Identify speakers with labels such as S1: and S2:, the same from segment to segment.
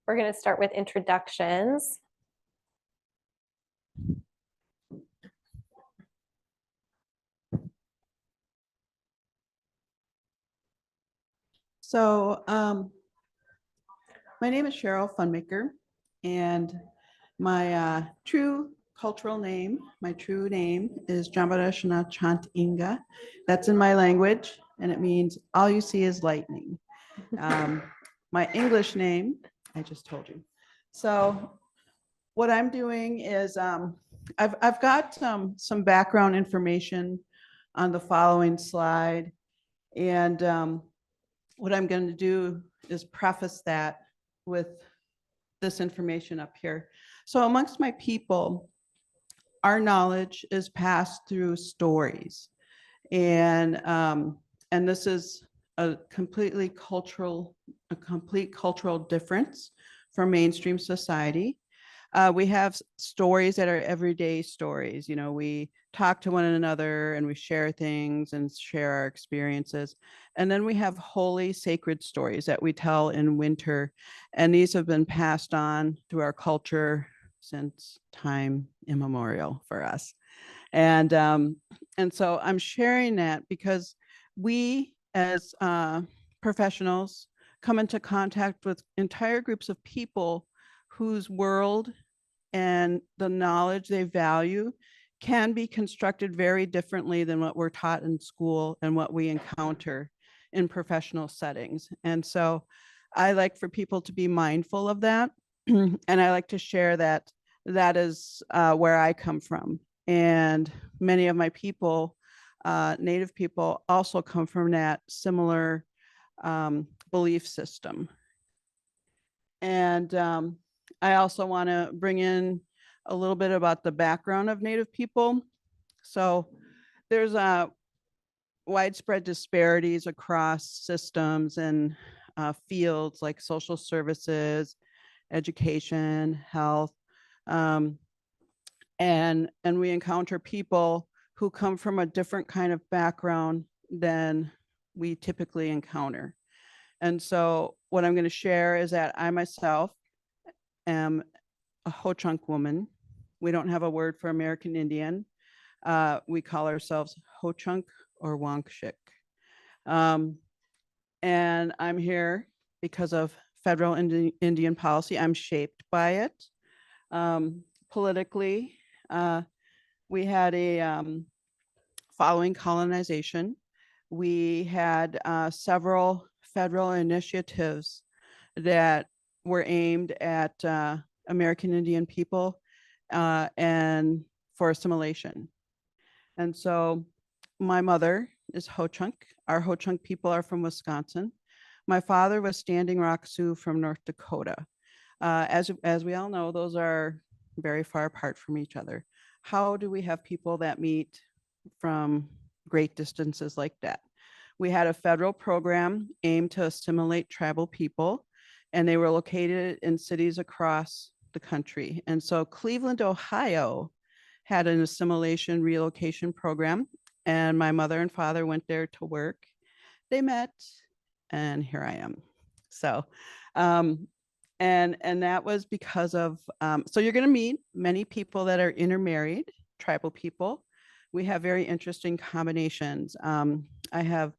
S1: We're going to start with introductions.
S2: So my name is Cheryl Funmaker, and my true cultural name, my true name is Jambarashna Chant Inga. That's in my language, and it means all you see is lightning. My English name, I just told you. So what I'm doing is I've got some background information on the following slide, and what I'm going to do is preface that with this information up here. So amongst my people, our knowledge is passed through stories, and this is a complete cultural difference from mainstream society. We have stories that are everyday stories. You know, we talk to one another and we share things and share our experiences. And then we have holy, sacred stories that we tell in winter. And these have been passed on through our culture since time immemorial for us. And so I'm sharing that because we as professionals come into contact with entire groups of people whose world and the knowledge they value can be constructed very differently than what we're taught in school and what we encounter in professional settings. And so I like for people to be mindful of that. And I like to share that that is where I come from. And many of my people, Native people, also come from that similar belief system. And I also want to bring in a little bit about the background of Native people. So there's widespread disparities across systems and fields like social services, education, health, and we encounter people who come from a different kind of background than we typically encounter. And so what I'm going to share is that I myself am a Ho-Chunk woman. We don't have a word for American Indian. We call ourselves Ho-Chunk or Wankshik. And I'm here because of federal Indian policy. I'm shaped by it. Politically, we had a following colonization, we had several federal initiatives that were aimed at American Indian people and for assimilation. And so my mother is Ho-Chunk. Our Ho-Chunk people are from Wisconsin. My father was Standing Rock Sioux from North Dakota. As we all know, those are very far apart from each other. How do we have people that meet from great distances like that? We had a federal program aimed to assimilate tribal people, and they were located in cities across the country. And so Cleveland, Ohio had an assimilation relocation program, and my mother and father went there to work. They met, and here I am. So, and that was because of, so you're going to meet many people that are intermarried, tribal people. We have very interesting combinations. I have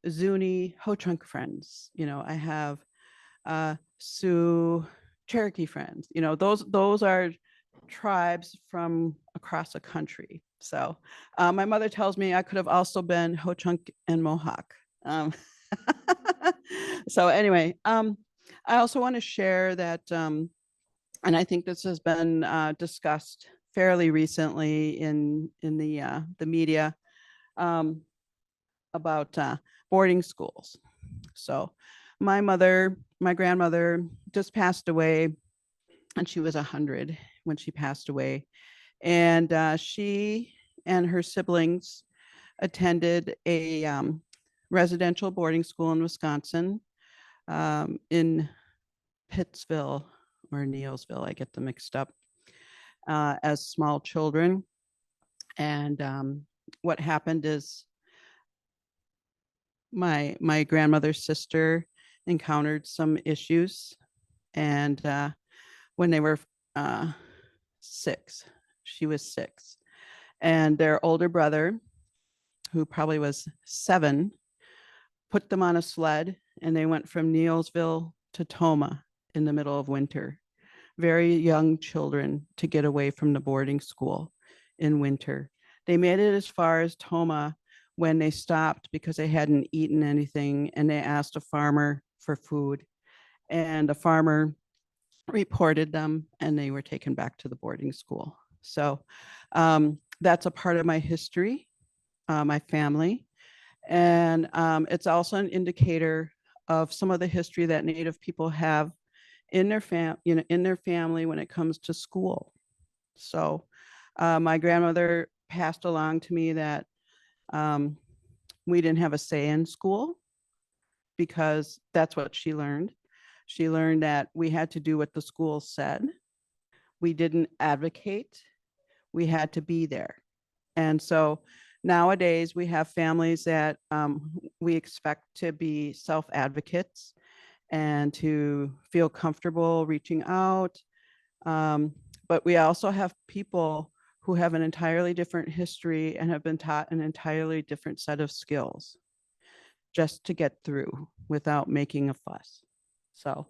S2: Zuni Ho-Chunk friends, you know, I have Sioux Cherokee friends, you know, those are tribes from across the country. So my mother tells me I could have also been Ho-Chunk and Mohawk. So anyway, I also want to share that, and I think this has been discussed fairly recently in the media about boarding schools. So my grandmother just passed away, and she was 100 when she passed away. And she and her siblings attended a residential boarding school in Wisconsin, in Pittsville or Neilsville, I get them mixed up, as small children. And what happened is my grandmother's sister encountered some issues And when they were 6, she was 6. And their older brother, who probably was 7, put them on a sled and they went from Neilsville to Toma in the middle of winter. Very young children to get away from the boarding school in winter. They made it as far as Toma when they stopped because they hadn't eaten anything and they asked a farmer for food. And the farmer reported them and they were taken back to the boarding school. So that's a part of my history, my family. And it's also an indicator of some of the history that Native people have in their in their family when it comes to school. So my grandmother passed along to me that we didn't have a say in school because that's what she learned. She learned that we had to do what the school said. We didn't advocate. We had to be there. And so nowadays we have families that we expect to be self-advocates and to feel comfortable reaching out. But we also have people who have an entirely different history and have been taught an entirely different set of skills just to get through without making a fuss. So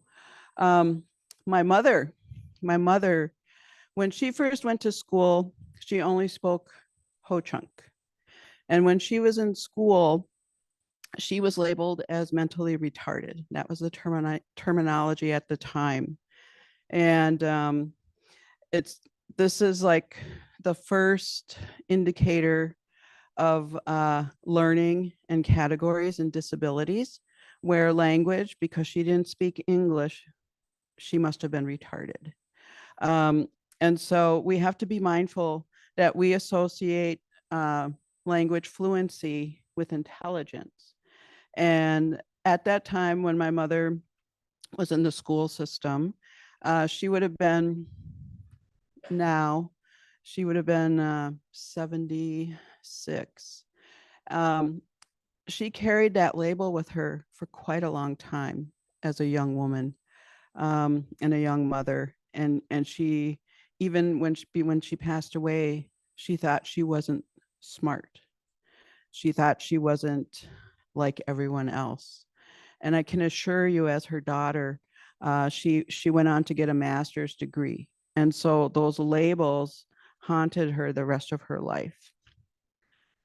S2: my mother, when she first went to school, she only spoke Ho-Chunk. And when she was in school, she was labeled as mentally retarded. That was the terminology at the time. And this is like the first indicator of learning and categories and disabilities, where language, because she didn't speak English, she must have been retarded. And so we have to be mindful that we associate language fluency with intelligence. And at that time, when my mother was in the school system, she would have been 76. She carried that label with her for quite a long time as a young woman and a young mother. And she, even when she passed away, she thought she wasn't smart. She thought she wasn't like everyone else. And I can assure you, as her daughter, she went on to get a master's degree. And so those labels haunted her the rest of her life.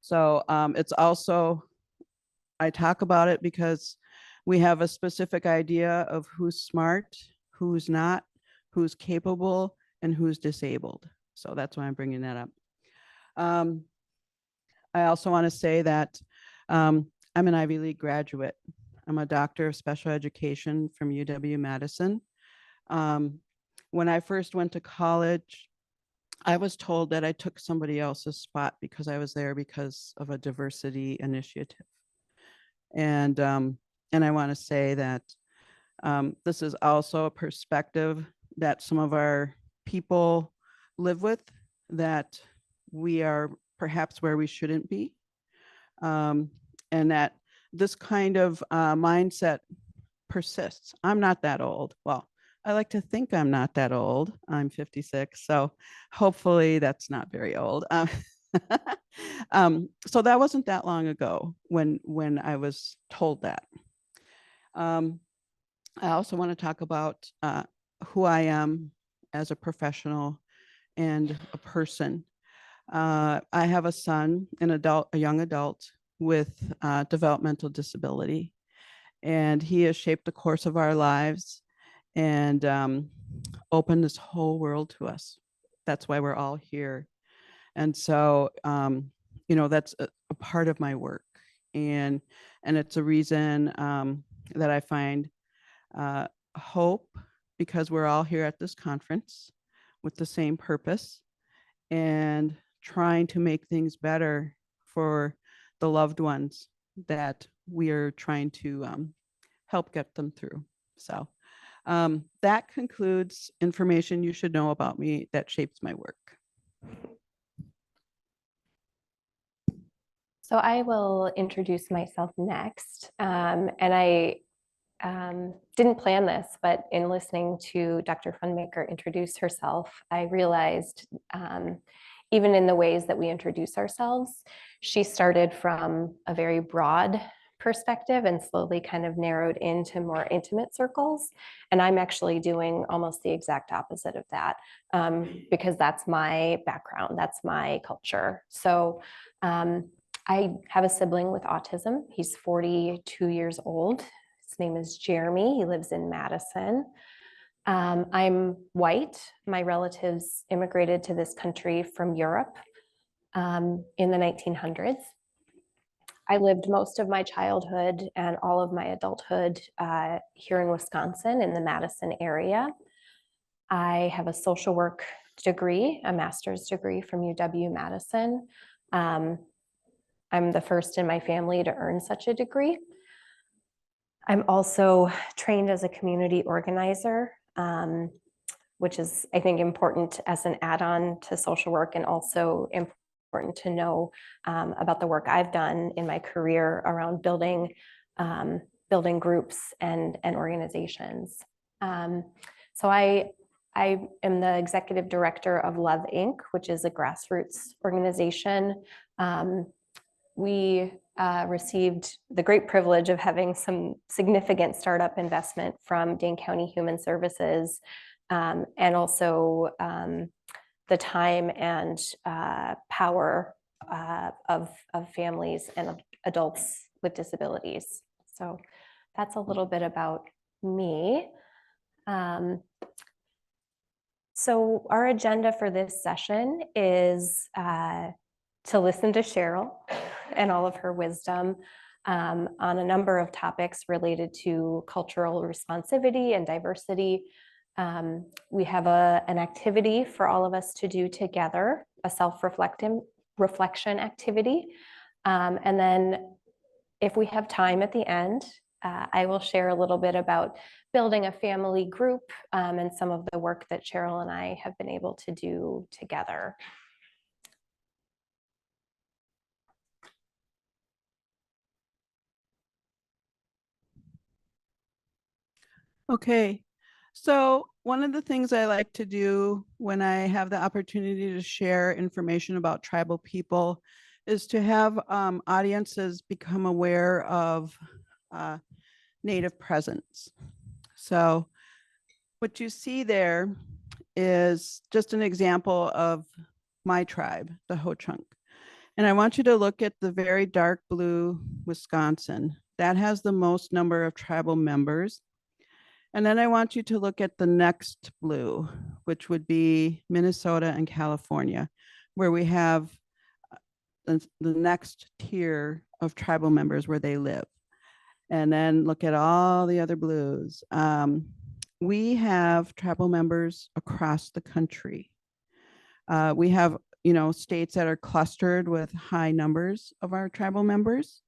S2: So it's also, I talk about it because we have a specific idea of who's smart, who's not, who's capable, and who's disabled. So that's why I'm bringing that up. I also want to say that I'm an Ivy League graduate. I'm a doctor of special education from UW-Madison. When I first went to college, I was told that I took somebody else's spot because I was there because of a diversity initiative. And I want to say that this is also a perspective that some of our people live with, that we are perhaps where we shouldn't be. And that this kind of mindset persists. I'm not that old. Well, I like to think I'm not that old. I'm 56, so hopefully that's not very old. So that wasn't that long ago when I was told that. I also want to talk about who I am as a professional and a person. I have a son, a young adult with developmental disability, and he has shaped the course of our lives and opened this whole world to us. That's why we're all here. And so, that's a part of my work, and it's a reason that I find hope, because we're all here at this conference with the same purpose and trying to make things better for the loved ones that we are trying to help get them through. So that concludes information you should know about me that shapes my work.
S1: So I will introduce myself next. And I didn't plan this, but in listening to Dr. Funmaker introduce herself, I realized even in the ways that we introduce ourselves, she started from a very broad perspective and slowly kind of narrowed into more intimate circles. And I'm actually doing almost the exact opposite of that because that's my background, that's my culture. So I have a sibling with autism. He's 42 years old. His name is Jeremy. He lives in Madison. I'm white. My relatives immigrated to this country from Europe in the 1900s. I lived most of my childhood and all of my adulthood here in Wisconsin in the Madison area. I have a social work degree, a master's degree from UW-Madison. I'm the first in my family to earn such a degree. I'm also trained as a community organizer, which is, I think, important as an add-on to social work and also important to know about the work I've done in my career around building groups and organizations. So I am the executive director of Love Inc., which is a grassroots organization. We received the great privilege of having some significant startup investment from Dane County Human Services and also the time and power of families and adults with disabilities. So that's a little bit about me. So our agenda for this session is to listen to Cheryl and all of her wisdom on a number of topics related to cultural responsivity and diversity. We have an activity for all of us to do together, a self-reflection activity. And then if we have time at the end, I will share a little bit about building a family group and some of the work that Cheryl and I have been able to do together.
S2: Okay, so one of the things I like to do when I have the opportunity to share information about tribal people is to have audiences become aware of Native presence. So what you see there is just an example of my tribe, the Ho-Chunk. And I want you to look at the very dark blue Wisconsin. That has the most number of tribal members. And then I want you to look at the next blue, which would be Minnesota and California, where we have the next tier of tribal members where they live. And then look at all the other blues. We have tribal members across the country. We have, states that are clustered with high numbers of our tribal members.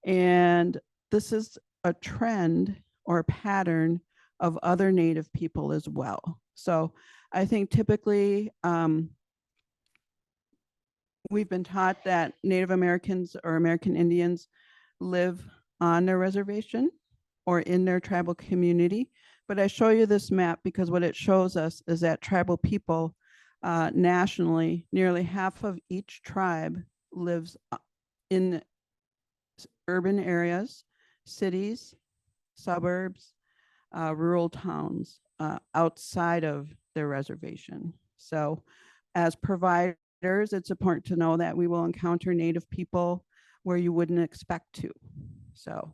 S2: And this is a trend or a pattern of other Native people as well. So I think typically we've been taught that Native Americans or American Indians live on their reservation or in their tribal community. But I show you this map because what it shows us is that tribal people nationally, nearly half of each tribe lives in urban areas, cities, suburbs, rural towns outside of their reservation. So as providers, it's important to know that we will encounter Native people where you wouldn't expect to. So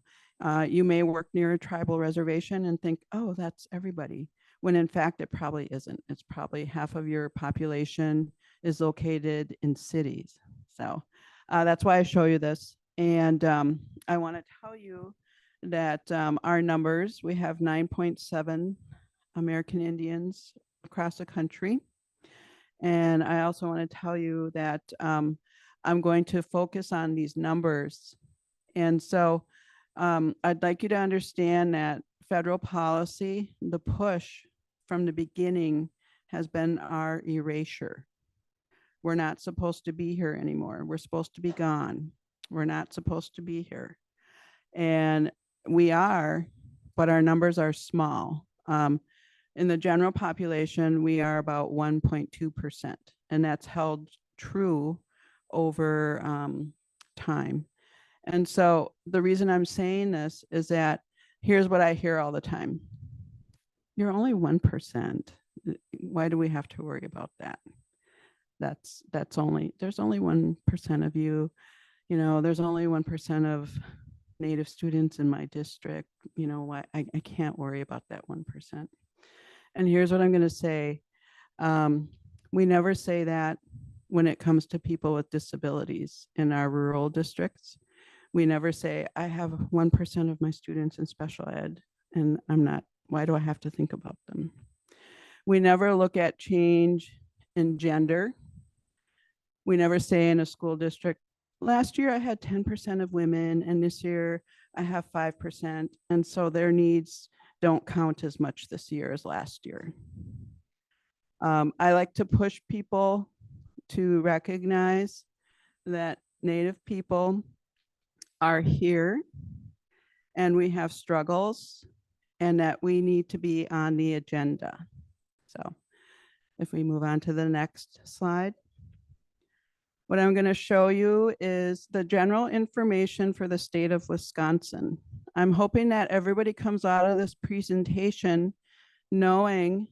S2: you may work near a tribal reservation and think, oh, that's everybody, when in fact it probably isn't. It's probably half of your population is located in cities. So that's why I show you this. And I want to tell you that our numbers, we have 9.7 American Indians across the country. And I also want to tell you that I'm going to focus on these numbers. And so I'd like you to understand that federal policy, the push from the beginning has been our erasure. We're not supposed to be here anymore. We're supposed to be gone. We're not supposed to be here. And we are but our numbers are small. In the general population, we are about 1.2%, and that's held true over time. And so the reason I'm saying this is that here's what I hear all the time. You're only 1%. Why do we have to worry about that? There's only 1% of you, there's only 1% of Native students in my district. Why I can't worry about that 1%. And here's what I'm going to say. We never say that when it comes to people with disabilities in our rural districts. We never say, I have 1% of my students in special ed, and why do I have to think about them? We never look at change in gender. We never say in a school district, last year I had 10% of women, and this year I have 5%. And so their needs don't count as much this year as last year. I like to push people to recognize that Native people are here and we have struggles and that we need to be on the agenda. So if we move on to the next slide. What I'm going to show you is the general information for the state of Wisconsin. I'm hoping that everybody comes out of this presentation knowing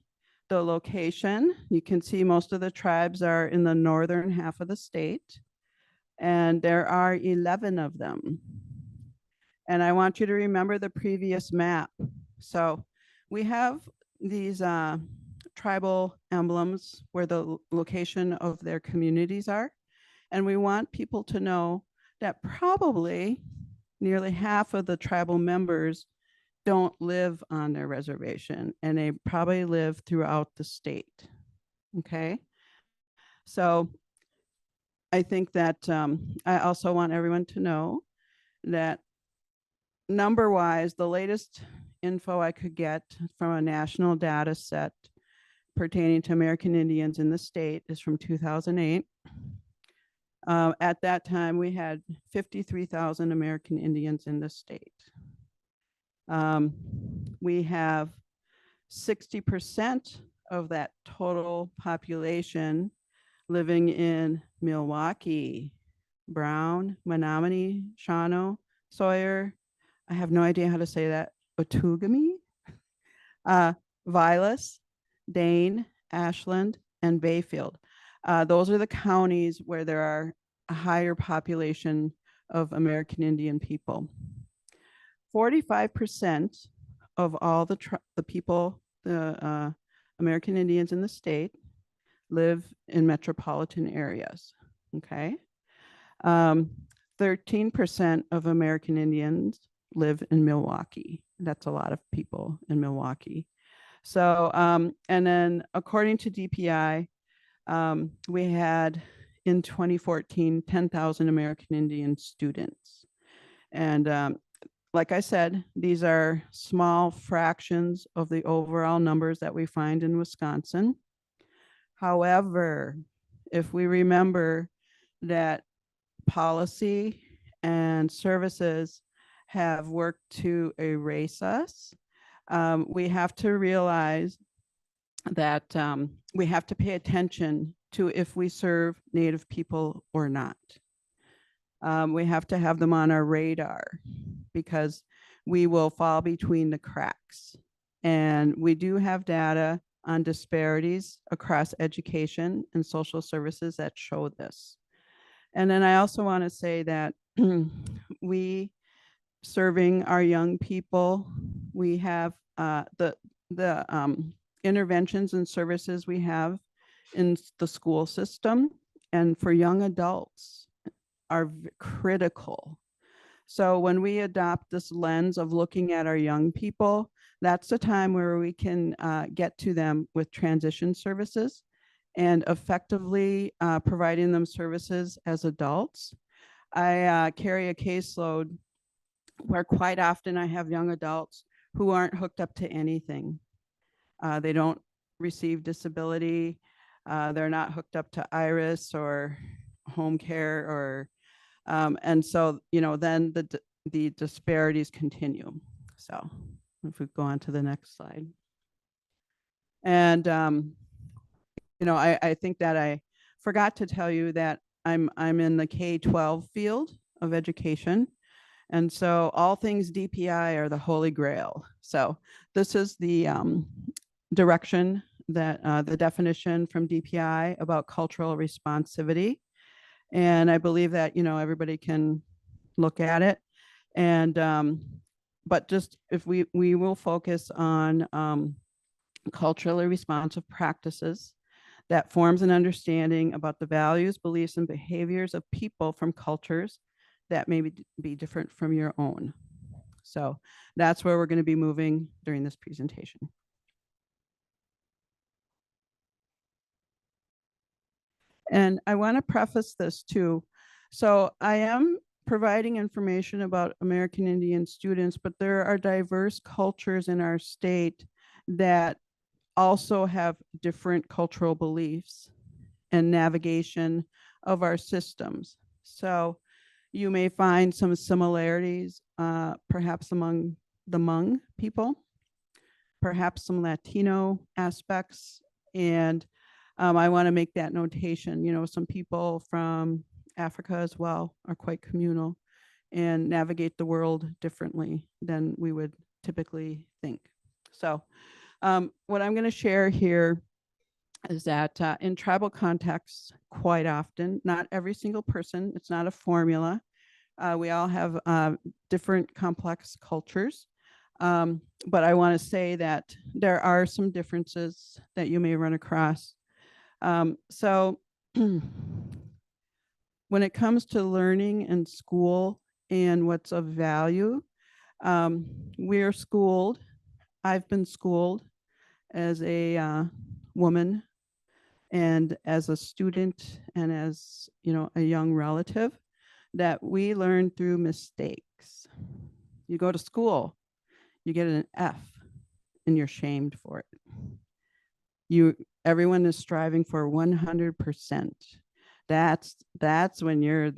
S2: the location. You can see most of the tribes are in the northern half of the state, and there are 11 of them. And I want you to remember the previous map. So we have these tribal emblems where the location of their communities are. And we want people to know that probably nearly half of the tribal members don't live on their reservation, and they probably live throughout the state. Okay. So I think that I also want everyone to know that number wise, the latest info I could get from a national data set pertaining to American Indians in the state is from 2008. At that time, we had 53,000 American Indians in the state. We have 60% of that total population living in Milwaukee, Brown, Menominee, Shawano, Sawyer. I have no idea how to say that. Otoogami, Vilas, Dane, Ashland, and Bayfield. Those are the counties where there are a higher population of American Indian people. 45% of all the people, the American Indians in the state, live in metropolitan areas. Okay. 13% of American Indians live in Milwaukee. That's a lot of people in Milwaukee. So, and then according to DPI, we had in 2014, 10,000 American Indian students. And like I said, these are small fractions of the overall numbers that we find in Wisconsin. However, if we remember that policy and services have worked to erase us, we have to realize that we have to pay attention to if we serve Native people or not. We have to have them on our radar because we will fall between the cracks. And we do have data on disparities across education and social services that show this. And then I also want to say that we serving our young people, we have the interventions and services we have in the school system and for young adults are critical. So when we adopt this lens of looking at our young people, that's the time where we can get to them with transition services and effectively providing them services as adults. I carry a caseload where quite often I have young adults who aren't hooked up to anything. They don't receive disability. They're not hooked up to Iris or home care or, and so, then the disparities continue. So If we go on to the next slide. And, I think that I forgot to tell you that I'm in the K-12 field of education. And so all things DPI are the holy grail. So this is the direction that the definition from DPI about cultural responsivity. And I believe that, everybody can look at it. And, but just if we will focus on culturally responsive practices that forms an understanding about the values, beliefs, and behaviors of people from cultures that may be different from your own. So that's where we're going to be moving during this presentation. And I want to preface this too. So I am providing information about American Indian students, but there are diverse cultures in our state that also have different cultural beliefs and navigation of our systems. So you may find some similarities, perhaps among the Hmong people, perhaps some Latino aspects. And I want to make that notation. Some people from Africa as well are quite communal and navigate the world differently than we would typically think. So what I'm going to share here is that in tribal contexts, quite often, not every single person, it's not a formula. We all have different complex cultures. But I want to say that there are some differences that you may run across. So when it comes to learning in school and what's of value, we're schooled. I've been schooled as a woman and as a student and as a young relative, that we learn through mistakes. You go to school, you get an F and you're shamed for it. Everyone is striving for 100%. That's when you're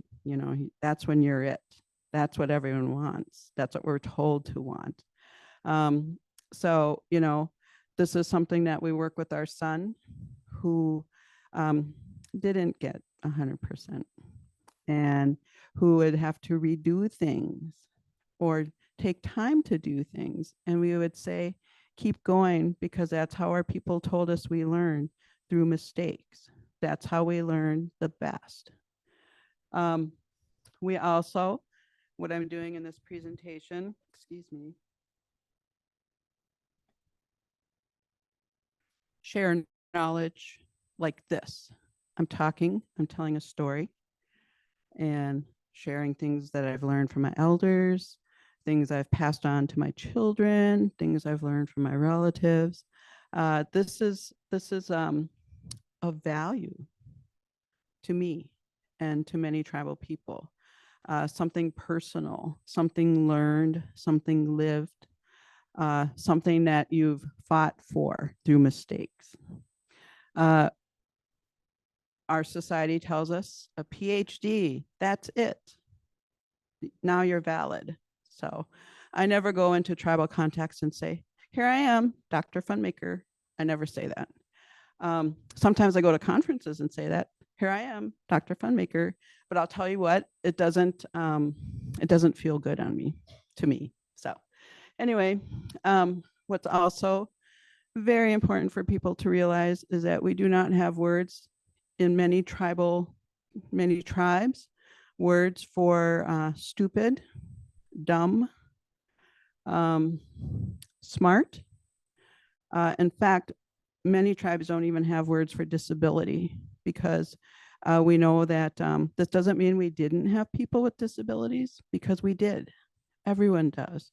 S2: that's when you're it. That's what everyone wants. That's what we're told to want. So this is something that we work with our son, who didn't get 100% and who would have to redo things or take time to do things. And we would say, keep going, because that's how our people told us we learn, through mistakes. That's how we learn the best. We also, what I'm doing in this presentation, share knowledge like this. I'm telling a story and sharing things that I've learned from my elders, things I've passed on to my children, things I've learned from my relatives. This is of value to me and to many tribal people. Something personal, something learned, something lived, something that you've fought for through mistakes. Our society tells us a PhD, that's it. Now you're valid. So I never go into tribal contexts and say, here I am, Dr. Funmaker. I never say that. Sometimes I go to conferences and say that, here I am, Dr. Funmaker. But I'll tell you what, it doesn't feel good to me. So anyway, what's also very important for people to realize is that we do not have words in many tribes, words for stupid, dumb, smart. In fact, many tribes don't even have words for disability, because we know that this doesn't mean we didn't have people with disabilities, because we did. Everyone does.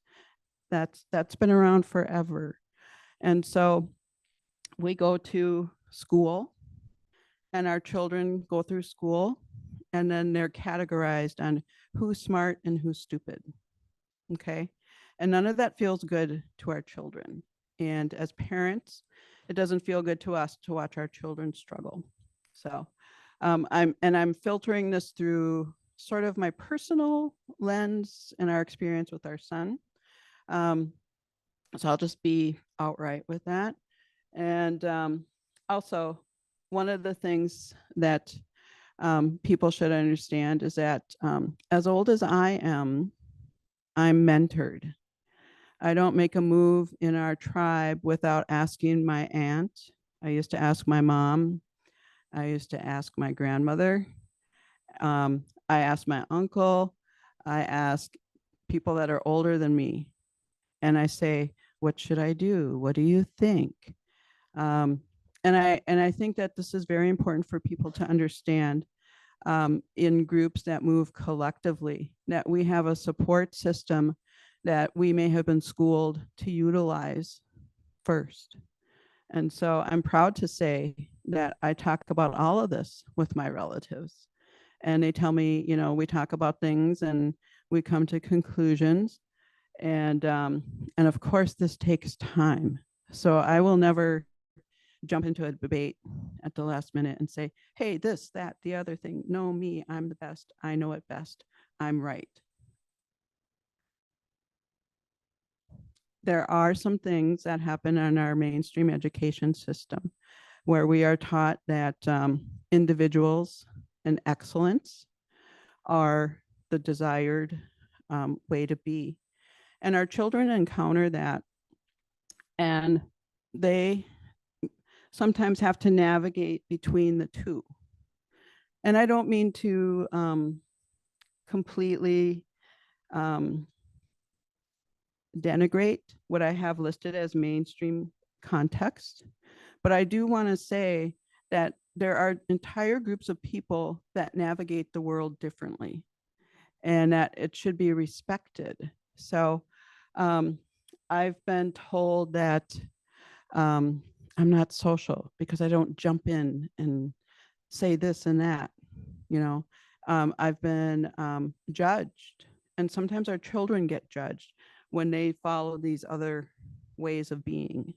S2: That's been around forever. And so we go to school, and our children go through school, and then they're categorized on who's smart and who's stupid. Okay. And none of that feels good to our children. And as parents, it doesn't feel good to us to watch our children struggle. So I'm filtering this through sort of my personal lens and our experience with our son. So I'll just be outright with that. And also, one of the things that people should understand is that as old as I am, I'm mentored. I don't make a move in our tribe without asking my aunt. I used to ask my mom. I used to ask my grandmother. I asked my uncle. I ask people that are older than me. And I say, what should I do? What do you think? Um, and I think that this is very important for people to understand in groups that move collectively, that we have a support system that we may have been schooled to utilize first. And so I'm proud to say that I talk about all of this with my relatives. And they tell me, we talk about things and we come to conclusions. And of course, this takes time. So I will never jump into a debate at the last minute and say, hey, this, that, the other thing. No, me, I'm the best. I know it best. I'm right. There are some things that happen in our mainstream education system where we are taught that individuals and excellence are the desired way to be. And our children encounter that, and they sometimes have to navigate between the two. And I don't mean to completely denigrate what I have listed as mainstream context, but I do want to say that there are entire groups of people that navigate the world differently and that it should be respected. So I've been told that I'm not social because I don't jump in and say this and that. I've been judged, and sometimes our children get judged when they follow these other ways of being.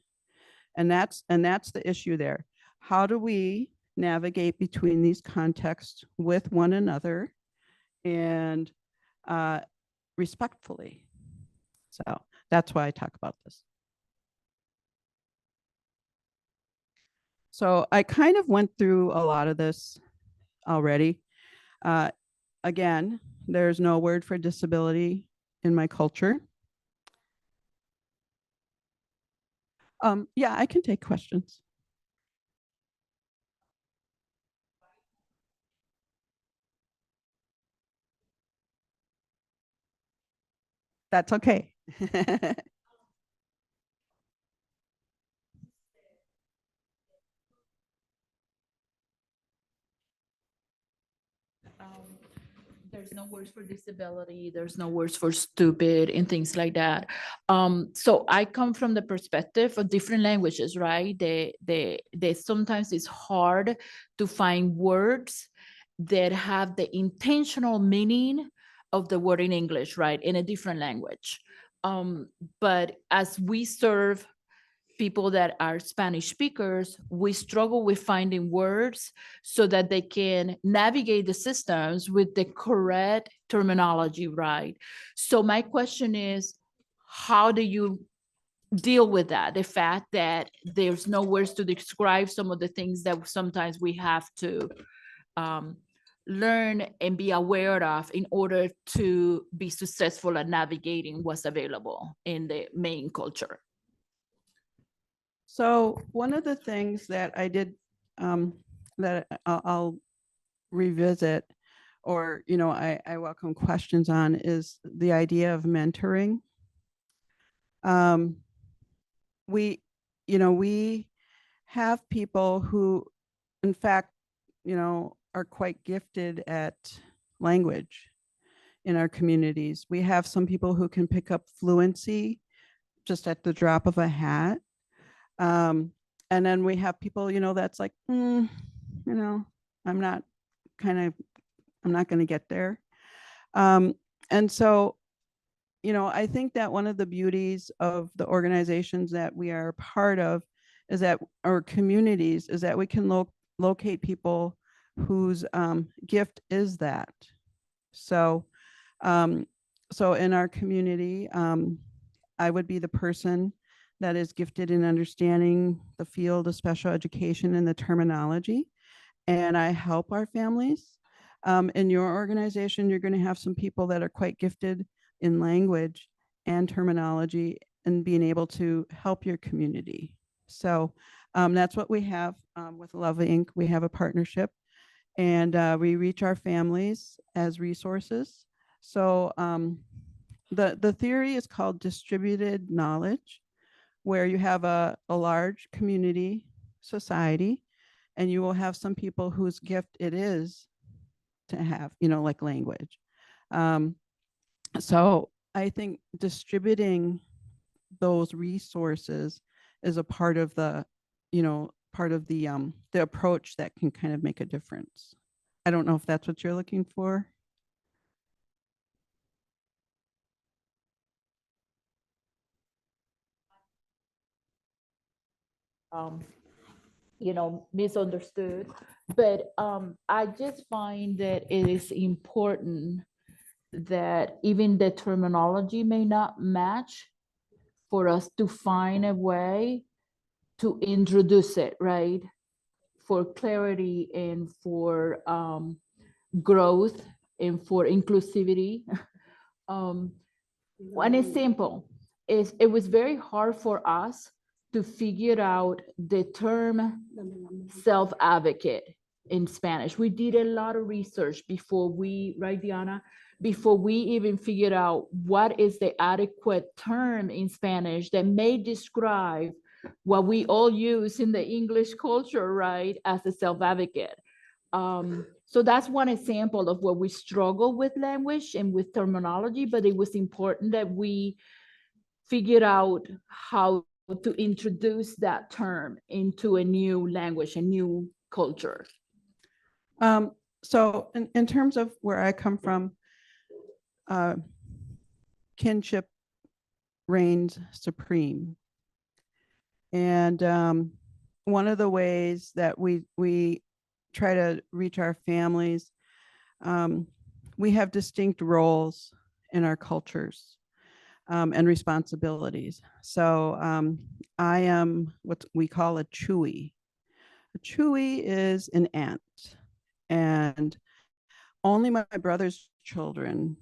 S2: And that's the issue there. How do we navigate between these contexts with one another and respectfully? So that's why I talk about this. So I kind of went through a lot of this already. Again, there's no word for disability in my culture. Yeah, I can take questions. That's okay.
S3: um, there's no words for disability, there's no words for stupid and things like that. So I come from the perspective of different languages, right? They sometimes it's hard to find words that have the intentional meaning of the word in English, right? In a different language. But as we serve people that are Spanish speakers, we struggle with finding words so that they can navigate the systems with the correct terminology, right? So my question is, how do you deal with that? The fact that there's no words to describe some of the things that sometimes we have to learn and be aware of in order to be successful at navigating what's available in the main culture.
S2: So one of the things that I did that I'll revisit, or I welcome questions on, is the idea of mentoring. We have people who, in fact, are quite gifted at language in our communities. We have some people who can pick up fluency just at the drop of a hat. And then we have people, that's like, I'm not going to get there. And so, I think that one of the beauties of the organizations that we are a part of is that our communities is that we can locate people whose gift is that. So, so in our community, I would be the person that is gifted in understanding the field of special education and the terminology. And I help our families. In your organization, you're going to have some people that are quite gifted in language and terminology and being able to help your community. So that's what we have with Love Inc. We have a partnership, and we reach our families as resources. So the theory is called distributed knowledge, where you have a large community society, and you will have some people whose gift it is to have, like language. So I think distributing those resources is a part of the, the approach that can kind of make a difference. I don't know if that's what you're looking for.
S3: um, misunderstood. But I just find that it is important that even the terminology may not match, for us to find a way to introduce it, right? For clarity and for growth and for inclusivity. One example is it was very hard for us to figure out the term self-advocate in Spanish. We did a lot of research before we, right, Diana? Before we even figured out what is the adequate term in Spanish that may describe what we all use in the English culture, right, as a self-advocate. So that's one example of where we struggle with language and with terminology, but it was important that we figured out how to introduce that term into a new language, a new culture.
S2: So in terms of where I come from, kinship reigns supreme. And one of the ways that we try to reach our families, we have distinct roles in our cultures and responsibilities. So I am what we call a chewy. A chewy is an aunt, and only my brother's children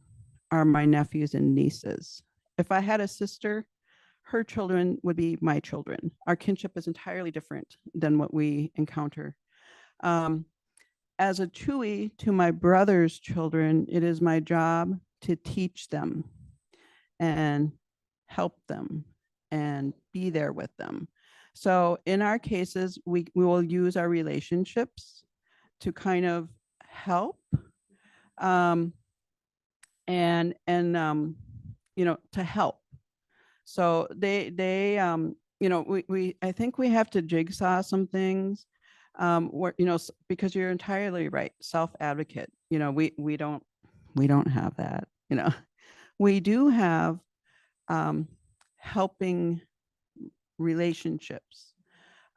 S2: are my nephews and nieces. If I had a sister, her children would be my children. Our kinship is entirely different than what we encounter. As a chewy to my brother's children, it is my job to teach them and help them and be there with them. So in our cases, we will use our relationships to kind of help to help. So I think we have to jigsaw some things where, because you're entirely right. Self-advocate, we don't have that, we do have helping relationships.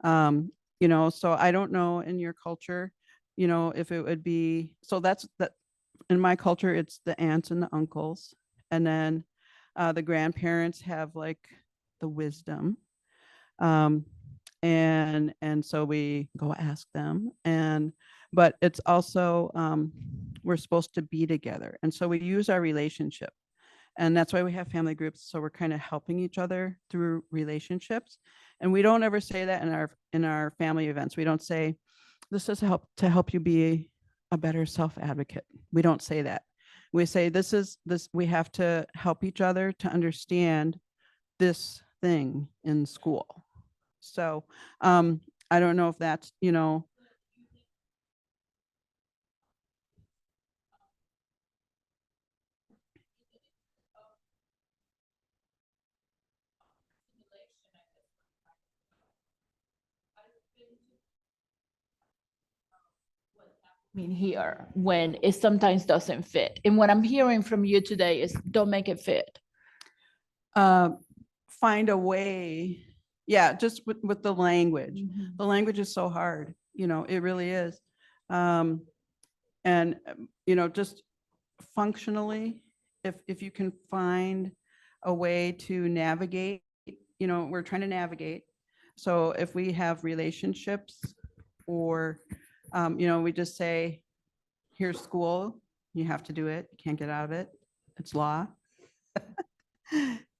S2: So I don't know in your culture, if it would be, so that's that in my culture, it's the aunts and the uncles. And then the grandparents have like the wisdom. And so we go ask them. But it's also, we're supposed to be together. And so we use our relationship. And that's why we have family groups. So we're kind of helping each other through relationships. And we don't ever say that in our family events. We don't say, this is to help you be a better self-advocate. We don't say that. We say we have to help each other to understand this thing in school. So I don't know if that's,
S3: Here when it sometimes doesn't fit. And what I'm hearing from you today is don't make it fit.
S2: Find a way. Yeah, just with the language.
S3: Mm-hmm.
S2: The language is so hard, it really is. And just functionally, if you can find a way to navigate we're trying to navigate. So if we have relationships or, we just say, here's school, you have to do it, you can't get out of it, it's law.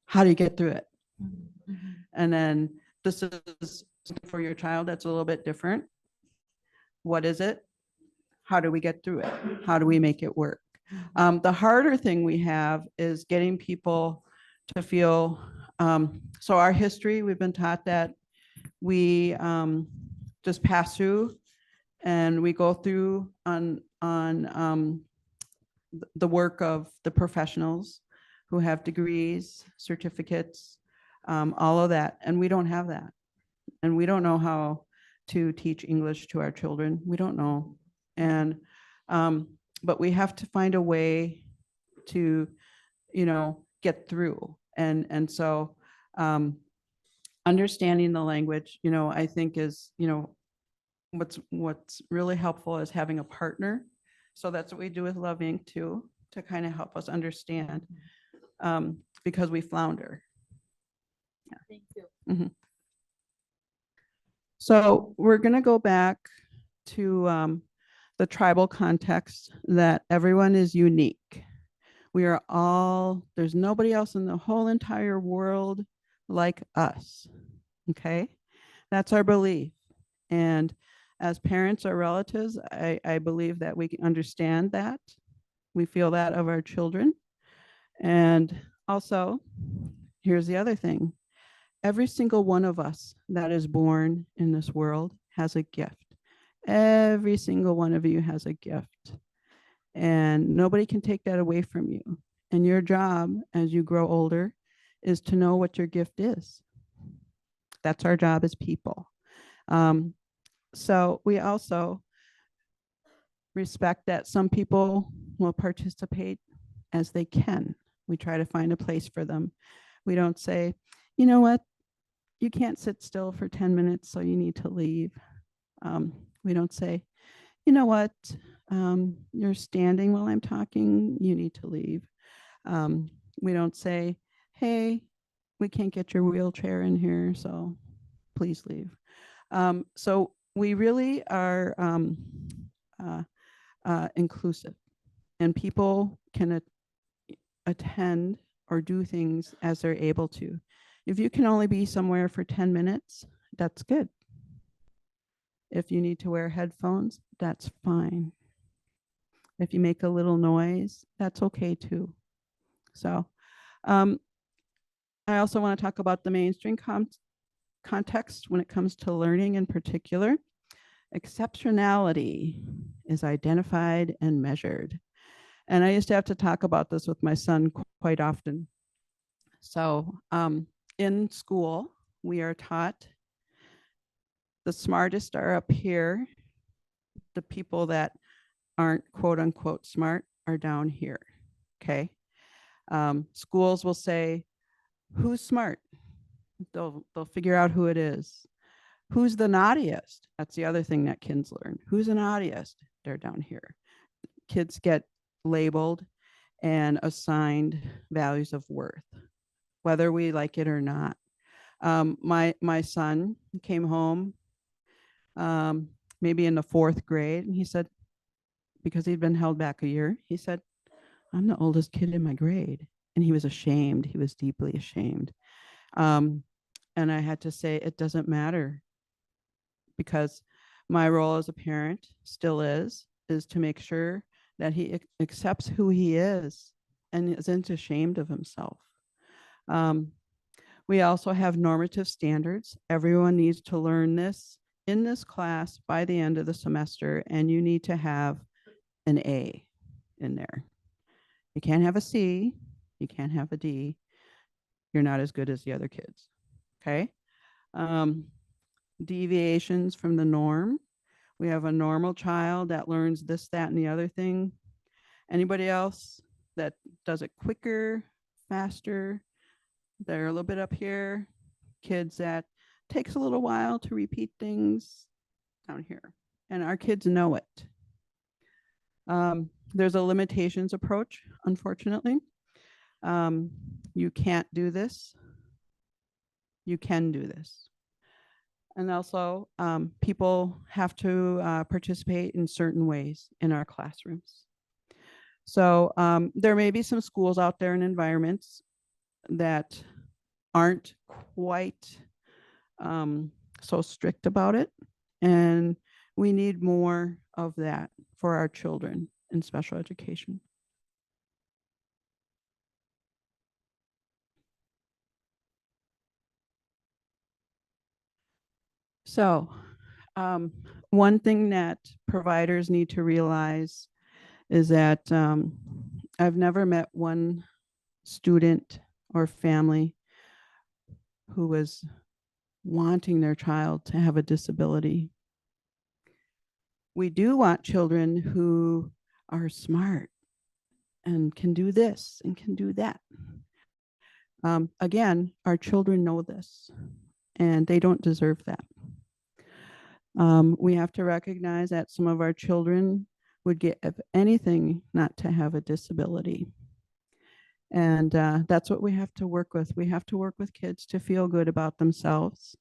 S2: How do you get through it? And then this is for your child that's a little bit different. What is it? How do we get through it? How do we make it work? The harder thing we have is getting people to feel, so our history, we've been taught that we just pass through and we go through on the work of the professionals who have degrees, certificates, all of that. And we don't have that. And we don't know how to teach English to our children. We don't know. And, but we have to find a way to, get through. And so understanding the language, I think is, what's really helpful is having a partner. So that's what we do with Love Inc. too, to kind of help us understand, because we flounder.
S3: Thank you.
S2: Mhm. So we're going to go back to the tribal context that everyone is unique. We are all, there's nobody else in the whole entire world like us. Okay. That's our belief. And as parents or relatives, I believe that we can understand that. We feel that of our children. And also, here's the other thing. Every single one of us that is born in this world has a gift. Every single one of you has a gift. And nobody can take that away from you. And your job as you grow older is to know what your gift is. That's our job as people. So we also respect that some people will participate as they can. We try to find a place for them. We don't say, you know what, you can't sit still for 10 minutes, so you need to leave. We don't say, you know what, you're standing while I'm talking, you need to leave. We don't say, hey, we can't get your wheelchair in here, so please leave. So we really are inclusive, and people can attend or do things as they're able to. If you can only be somewhere for 10 minutes, that's good. If you need to wear headphones, that's fine. If you make a little noise, that's okay too. So I also want to talk about the mainstream context when it comes to learning in particular. Exceptionality is identified and measured. And I used to have to talk about this with my son quite often. So in school, we are taught the smartest are up here. The people that aren't quote unquote smart are down here. Okay. Schools will say, who's smart? They'll figure out who it is. Who's the naughtiest? That's the other thing that kids learn. Who's the naughtiest? They're down here. Kids get labeled and assigned values of worth, whether we like it or not. My son came home maybe in the 4th grade, and he said, because he'd been held back a year, he said, I'm the oldest kid in my grade. And he was ashamed. He was deeply ashamed. And I had to say, it doesn't matter, because my role as a parent still is to make sure that he accepts who he is and isn't ashamed of himself. We also have normative standards. Everyone needs to learn this in this class by the end of the semester, and you need to have an A in there. You can't have a C, you can't have a D. You're not as good as the other kids, okay? Deviations from the norm. We have a normal child that learns this, that, and the other thing. Anybody else that does it quicker, faster? They're a little bit up here. Kids that takes a little while to repeat things down here. And our kids know it. There's a limitations approach, unfortunately. You can't do this. You can do this. And also, people have to participate in certain ways in our classrooms. So there may be some schools out there and environments that aren't quite so strict about it. And we need more of that for our children in special education. So one thing that providers need to realize is that I've never met one student or family who was wanting their child to have a disability. We do want children who are smart and can do this and can do that. Again, our children know this, and they don't deserve that. We have to recognize that some of our children would get anything not to have a disability. And that's what we have to work with. We have to work with kids to feel good about themselves,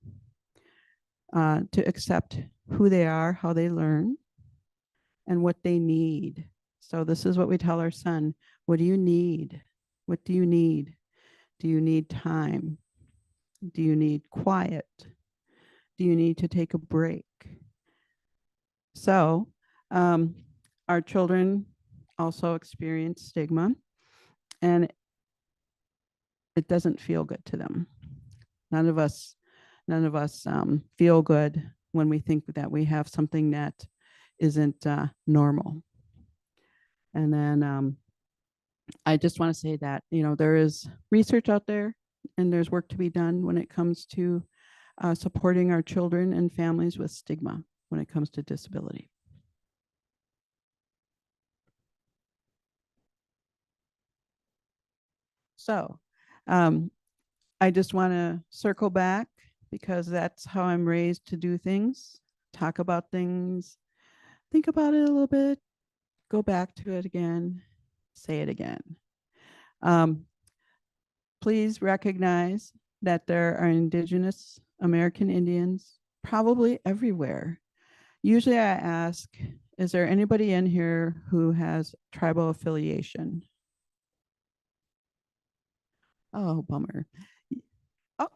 S2: to accept who they are, how they learn, and what they need. So this is what we tell our son. What do you need? What do you need? Do you need time? Do you need quiet? Do you need to take a break? So our children also experience stigma, and it doesn't feel good to them. None of us feel good when we think that we have something that isn't normal. And then I just want to say that, you know, there is research out there and there's work to be done when it comes to supporting our children and families with stigma when it comes to disability. So I just want to circle back because that's how I'm raised to do things, talk about things, think about it a little bit, go back to it again, say it again. Please recognize that there are Indigenous American Indians probably everywhere. Usually I ask, is there anybody in here who has tribal affiliation? Oh, bummer. Oh,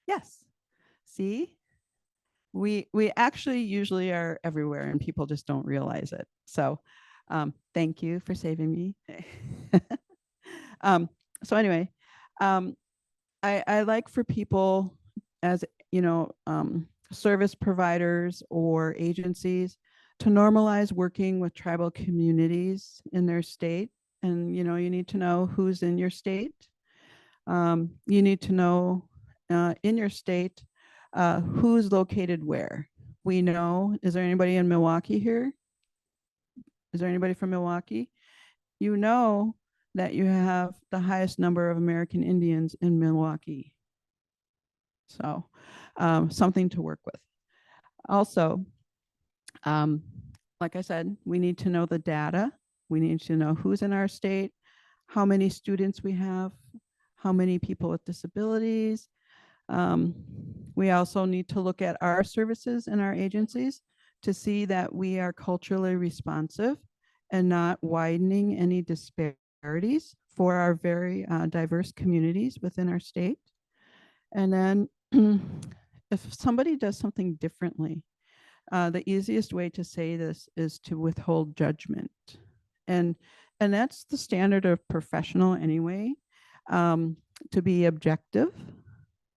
S2: yes. See, we actually usually are everywhere and people just don't realize it. So thank you for saving me. So anyway, I like for people, as you know, service providers or agencies to normalize working with tribal communities in their state. And, you know, you need to know who's in your state. You need to know in your state who's located where. We know, is there anybody in Milwaukee here? Is there anybody from Milwaukee? You know that you have the highest number of American Indians in Milwaukee. So something to work with. Also, like I said, we need to know the data. We need to know who's in our state, how many students we have, how many people with disabilities. We also need to look at our services and our agencies to see that we are culturally responsive and not widening any disparities for our very diverse communities within our state. And then if somebody does something differently, the easiest way to say this is to withhold judgment. And that's the standard of professional anyway, to be objective,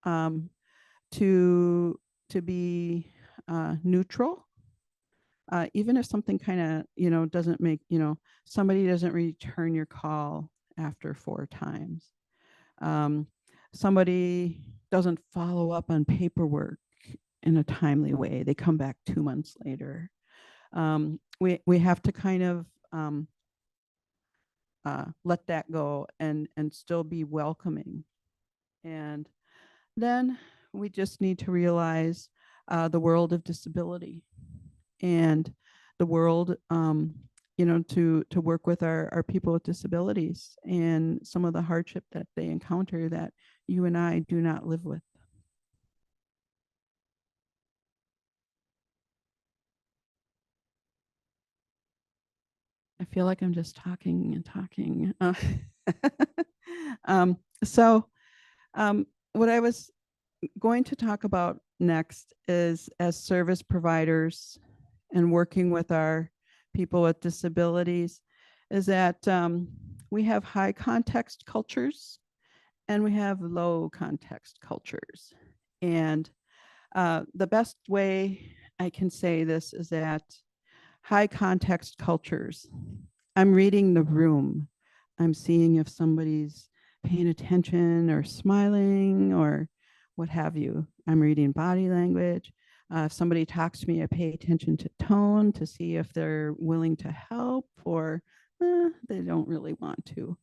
S2: to be neutral. Even if something kind of, you know, doesn't make, you know, somebody doesn't return your call after 4 times. Somebody doesn't follow up on paperwork in a timely way. They come back 2 months later. We have to kind of let that go and still be welcoming. And then we just need to realize the world of disability and the world, you know, to work with our people with disabilities and some of the hardship that they encounter that you and I do not live with. I feel like I'm just talking and talking. Um, so what I was going to talk about next is, as service providers and working with our people with disabilities, is that we have high context cultures and we have low context cultures. And the best way I can say this is that high context cultures, I'm reading the room. I'm seeing if somebody's paying attention or smiling or what have you. I'm reading body language. If somebody talks to me, I pay attention to tone to see if they're willing to help or they don't really want to.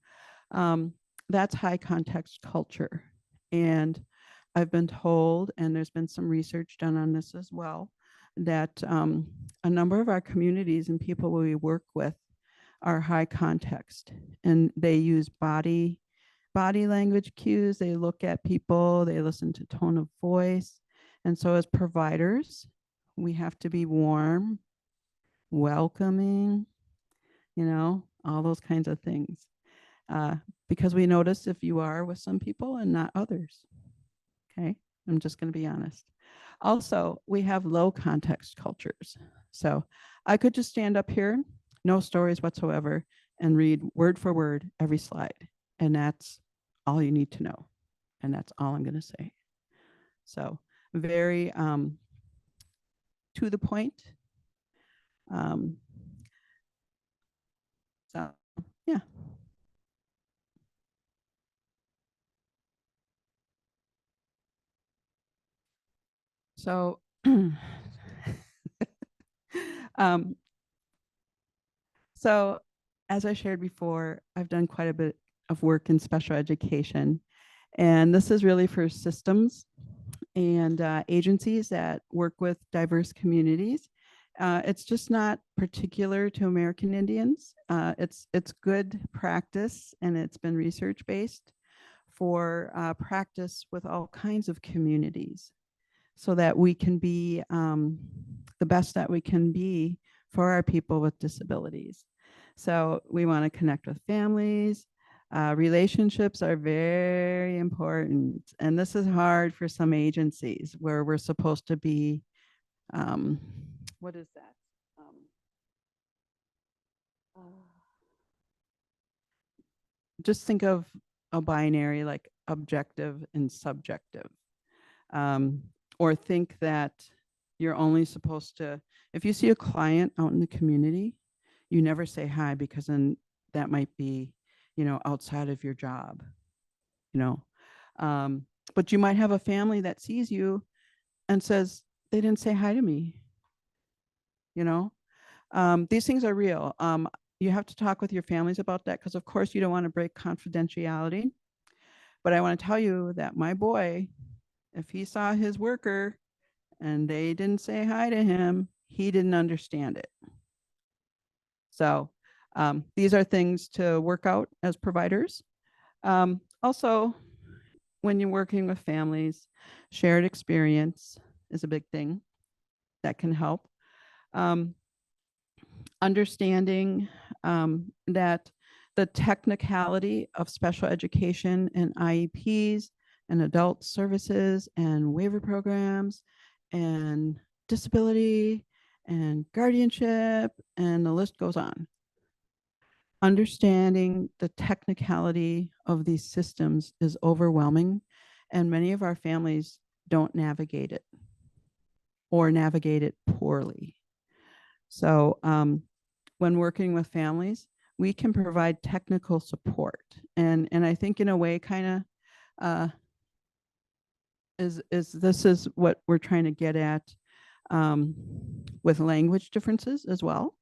S2: That's high context culture. And I've been told, and there's been some research done on this as well, that a number of our communities and people we work with are high context, and they use body language cues. They look at people, they listen to tone of voice. And so as providers, we have to be warm, welcoming, all those kinds of things. Because we notice if you are with some people and not others. Okay, I'm just going to be honest. Also, we have low context cultures. So I could just stand up here, no stories whatsoever, and read word for word every slide. And that's all you need to know. And that's all I'm going to say. So very to the point. So yeah. So so as I shared before, I've done quite a bit of work in special education. And this is really for systems and agencies that work with diverse communities. It's just not particular to American Indians. It's good practice, and it's been research-based for practice with all kinds of communities so that we can be the best that we can be for our people with disabilities. So we want to connect with families. Relationships are very important. And this is hard for some agencies where we're supposed to be, what is that? Just think of a binary like objective and subjective. Or think that you're only supposed to, if you see a client out in the community, you never say hi, because then that might be, outside of your job, but you might have a family that sees you and says, they didn't say hi to me. These things are real. You have to talk with your families about that, because of course you don't want to break confidentiality. But I want to tell you that my boy, if he saw his worker and they didn't say hi to him, he didn't understand it. So these are things to work out as providers. Also, when you're working with families, shared experience is a big thing that can help. Understanding that the technicality of special education and IEPs and adult services and waiver programs and disability and guardianship, and the list goes on. Understanding the technicality of these systems is overwhelming, and many of our families don't navigate it or navigate it poorly. So when working with families, we can provide technical support. And I think in a way kind of this is what we're trying to get at with language differences as well.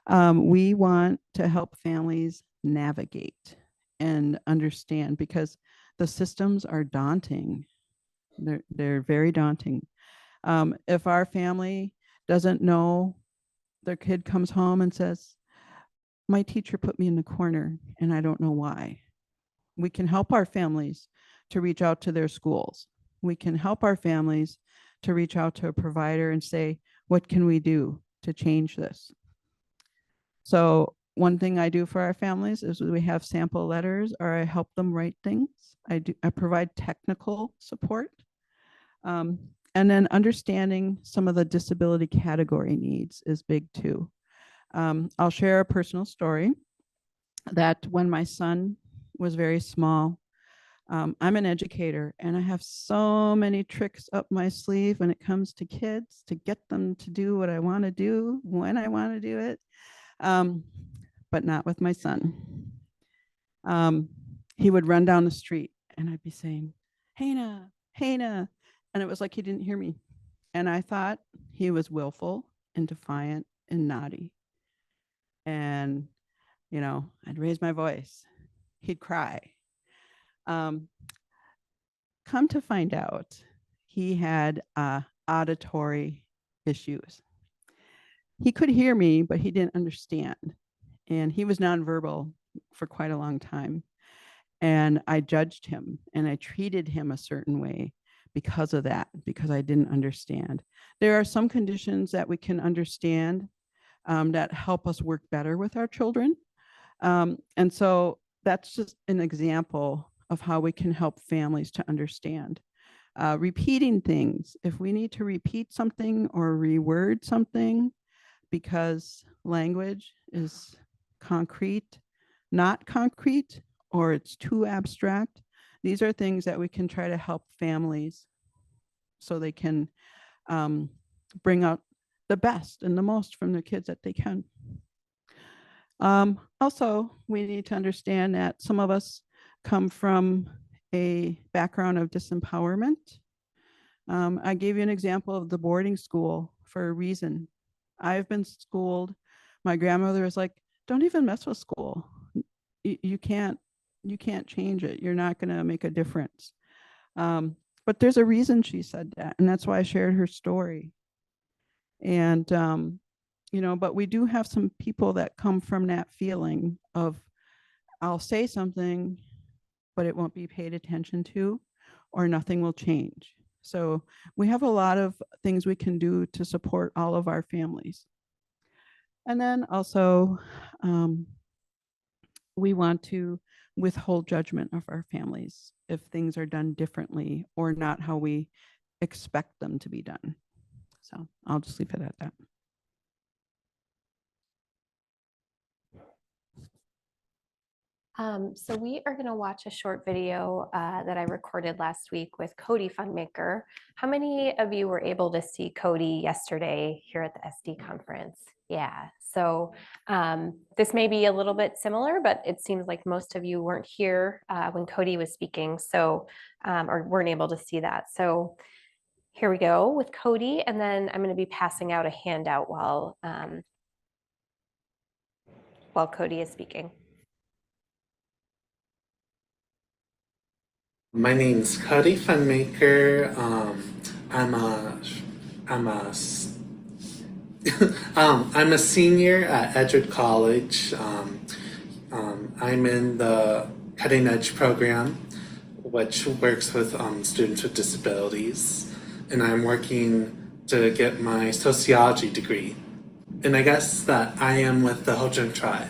S2: We want to help families navigate and understand, because the systems are daunting. They're very daunting. If our family doesn't know, their kid comes home and says, my teacher put me in the corner and I don't know why. We can help our families to reach out to their schools. We can help our families to reach out to a provider and say, what can we do to change this? So one thing I do for our families is we have sample letters, or I help them write things. I provide technical support. And then understanding some of the disability category needs is big too. I'll share a personal story that when my son was very small, I'm an educator and I have so many tricks up my sleeve when it comes to kids to get them to do what I want to do when I want to do it, but not with my son. He would run down the street and I'd be saying, Hannah, Hannah. And it was like he didn't hear me. And I thought he was willful and defiant and naughty. And, you know, I'd raise my voice. He'd cry. Come to find out, he had auditory issues. He could hear me, but he didn't understand. And he was nonverbal for quite a long time. And I judged him and I treated him a certain way because of that, because I didn't understand. There are some conditions that we can understand that help us work better with our children. And so that's just an example of how we can help families to understand. Repeating things, if we need to repeat something or reword something because language is concrete, not concrete, or it's too abstract, these are things that we can try to help families so they can bring out the best and the most from their kids that they can. Also, we need to understand that some of us come from a background of disempowerment. I gave you an example of the boarding school for a reason. I've been schooled. My grandmother was like, don't even mess with school. You can't change it. You're not going to make a difference. But there's a reason she said that. And that's why I shared her story. And, you know, but we do have some people that come from that feeling of, I'll say something, but it won't be paid attention to, or nothing will change. So we have a lot of things we can do to support all of our families. And then also, we want to withhold judgment of our families if things are done differently or not how we expect them to be done. So I'll just leave it at that.
S1: So we are going to watch a short video that I recorded last week with Cody Fundmaker. How many of you were able to see Cody yesterday here at the SD conference? Yeah, so this may be a little bit similar, but it seems like most of you weren't here when Cody was speaking, so or weren't able to see that. So here we go with Cody, and then I'm going to be passing out a handout while Cody is speaking.
S4: My name's Cody Funmaker. I'm a senior at Edgewood College. I'm in the Cutting Edge program, which works with students with disabilities, and I'm working to get my sociology degree. And I guess that I am with the Ho-Chunk tribe.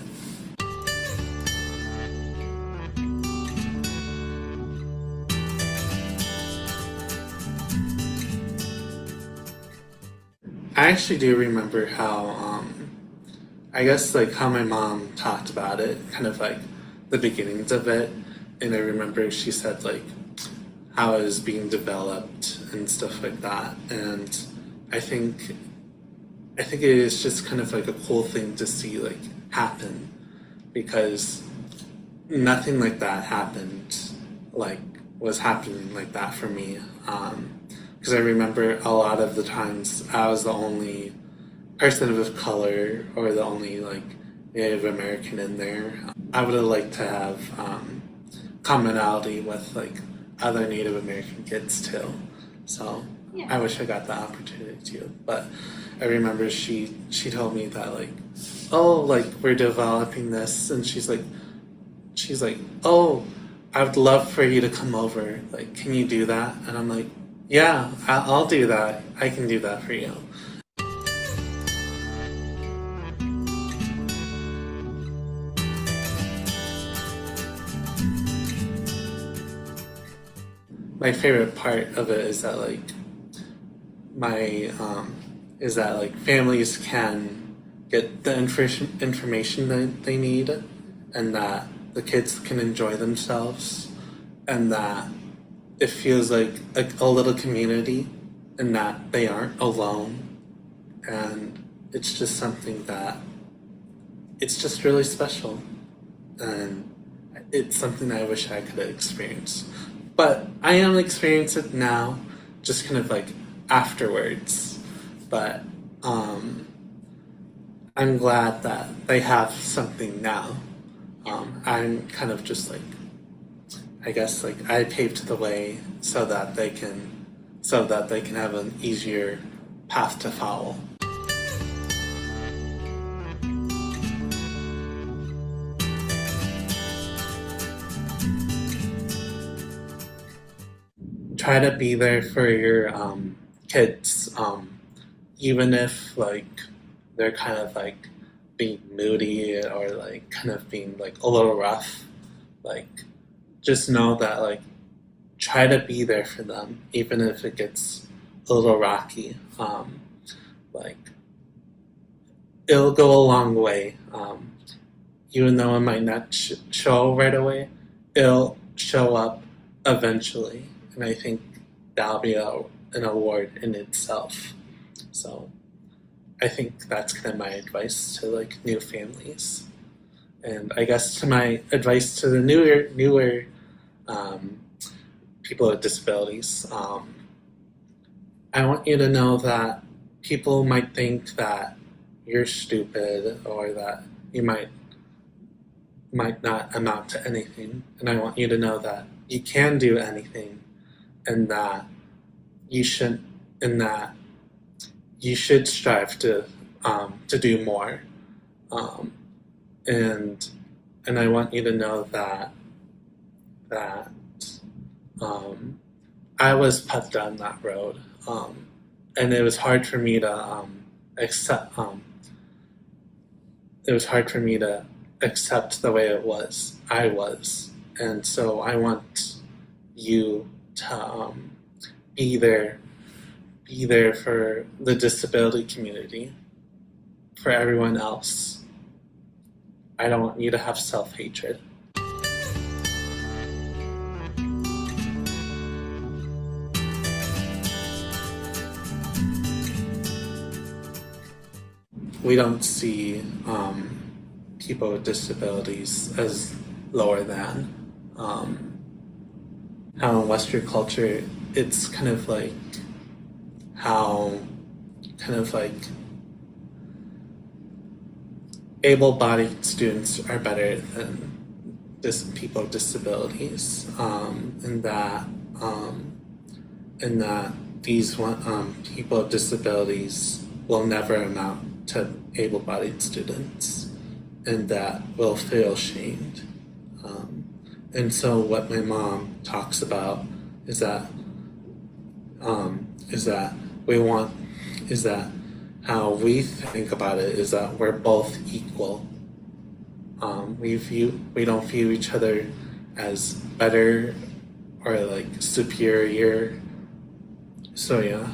S4: I actually do remember how, I guess like how my mom talked about it, kind of like the beginnings of it. And I remember she said like how it was being developed and stuff like that. And I think it is just kind of like a cool thing to see like happen, because nothing like that was happening like that for me. Because I remember a lot of the times I was the only person of color or the only like Native American in there. I would have liked to have commonality with like other Native American kids too. So yeah. I wish I got the opportunity to. But I remember she told me that like, oh, like we're developing this, and she's like, oh, I would love for you to come over. Like, can you do that? And I'm like, yeah, I'll do that. I can do that for you. My favorite part of it is that like my is that like families can get the information that they need, and that the kids can enjoy themselves, and that it feels like a little community, and that they aren't alone, and it's just something that it's just really special, and it's something I wish I could have experienced. But I am experiencing it now, just kind of like afterwards. But I'm glad that they have something now. I'm kind of just like, I guess like I paved the way so that they can have an easier path to follow. Try to be there for your kids, even if like they're kind of like being moody or like kind of being like a little rough. Like, just know that like try to be there for them, even if it gets a little rocky. Like, it'll go a long way. Even though it might not show right away, it'll show up eventually. And I think that'll be an award in itself. So I think that's kind of my advice to like new families. And I guess to my advice to the newer people with disabilities, I want you to know that people might think that you're stupid or that you might not amount to anything. And I want you to know that you can do anything, and that you should strive to do more. And I want you to know that I was put down that road, and it was hard for me to accept. It was hard for me to accept the way it was. I was, and so I want you to be there for the disability community, for everyone else. I don't want you to have self-hatred. We don't see people with disabilities as lower than. How in Western culture, it's kind of like how kind of like able-bodied students are better than people with disabilities, and that these people with disabilities will never amount to able-bodied students, and that will feel shamed. And so what my mom talks about is that how we think about it is that we're both equal. We don't view each other as better or like superior. So yeah,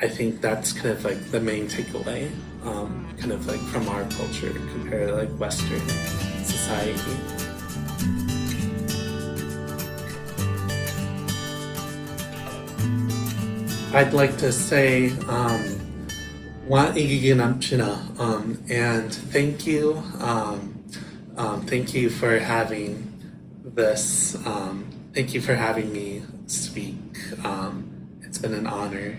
S4: I think that's kind of like the main takeaway, kind of like from our culture compared to like Western society. I'd like to say, and thank you. Thank you for having this. Thank you for having me speak. It's been an honor.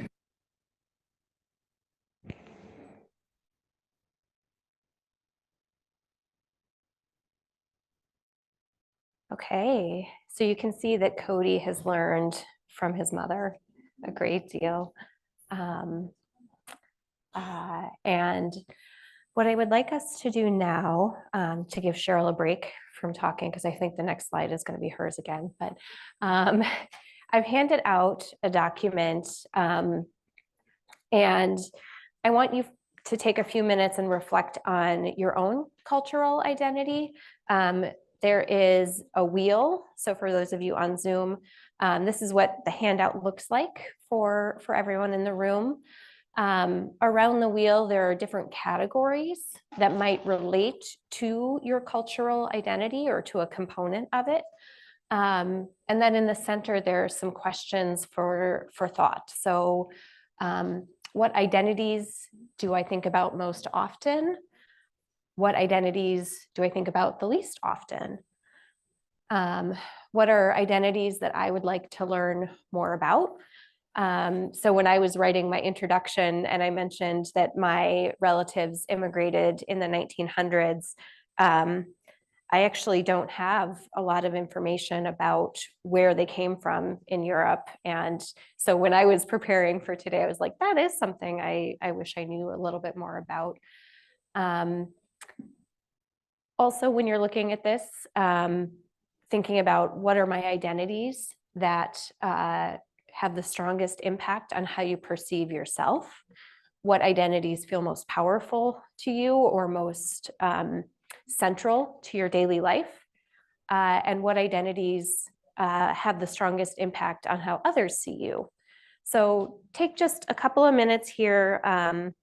S1: Okay, so you can see that Cody has learned from his mother a great deal. And What I would like us to do now, to give Cheryl a break from talking, because I think the next slide is going to be hers again, but I've handed out a document, and I want you to take a few minutes and reflect on your own cultural identity. There is a wheel. So for those of you on Zoom, this is what the handout looks like for everyone in the room. Around the wheel, there are different categories that might relate to your cultural identity or to a component of it. And then in the center, there are some questions for thought. So what identities do I think about most often? What identities do I think about the least often? What are identities that I would like to learn more about? So when I was writing my introduction and I mentioned that my relatives immigrated in the 1900s, I actually don't have a lot of information about where they came from in Europe. And so when I was preparing for today, I was like, that is something I wish I knew a little bit more about. Also, when you're looking at this, thinking about what are my identities that have the strongest impact on how you perceive yourself, what identities feel most powerful to you or most central to your daily life, and what identities have the strongest impact on how others see you. So take just a couple of minutes here, and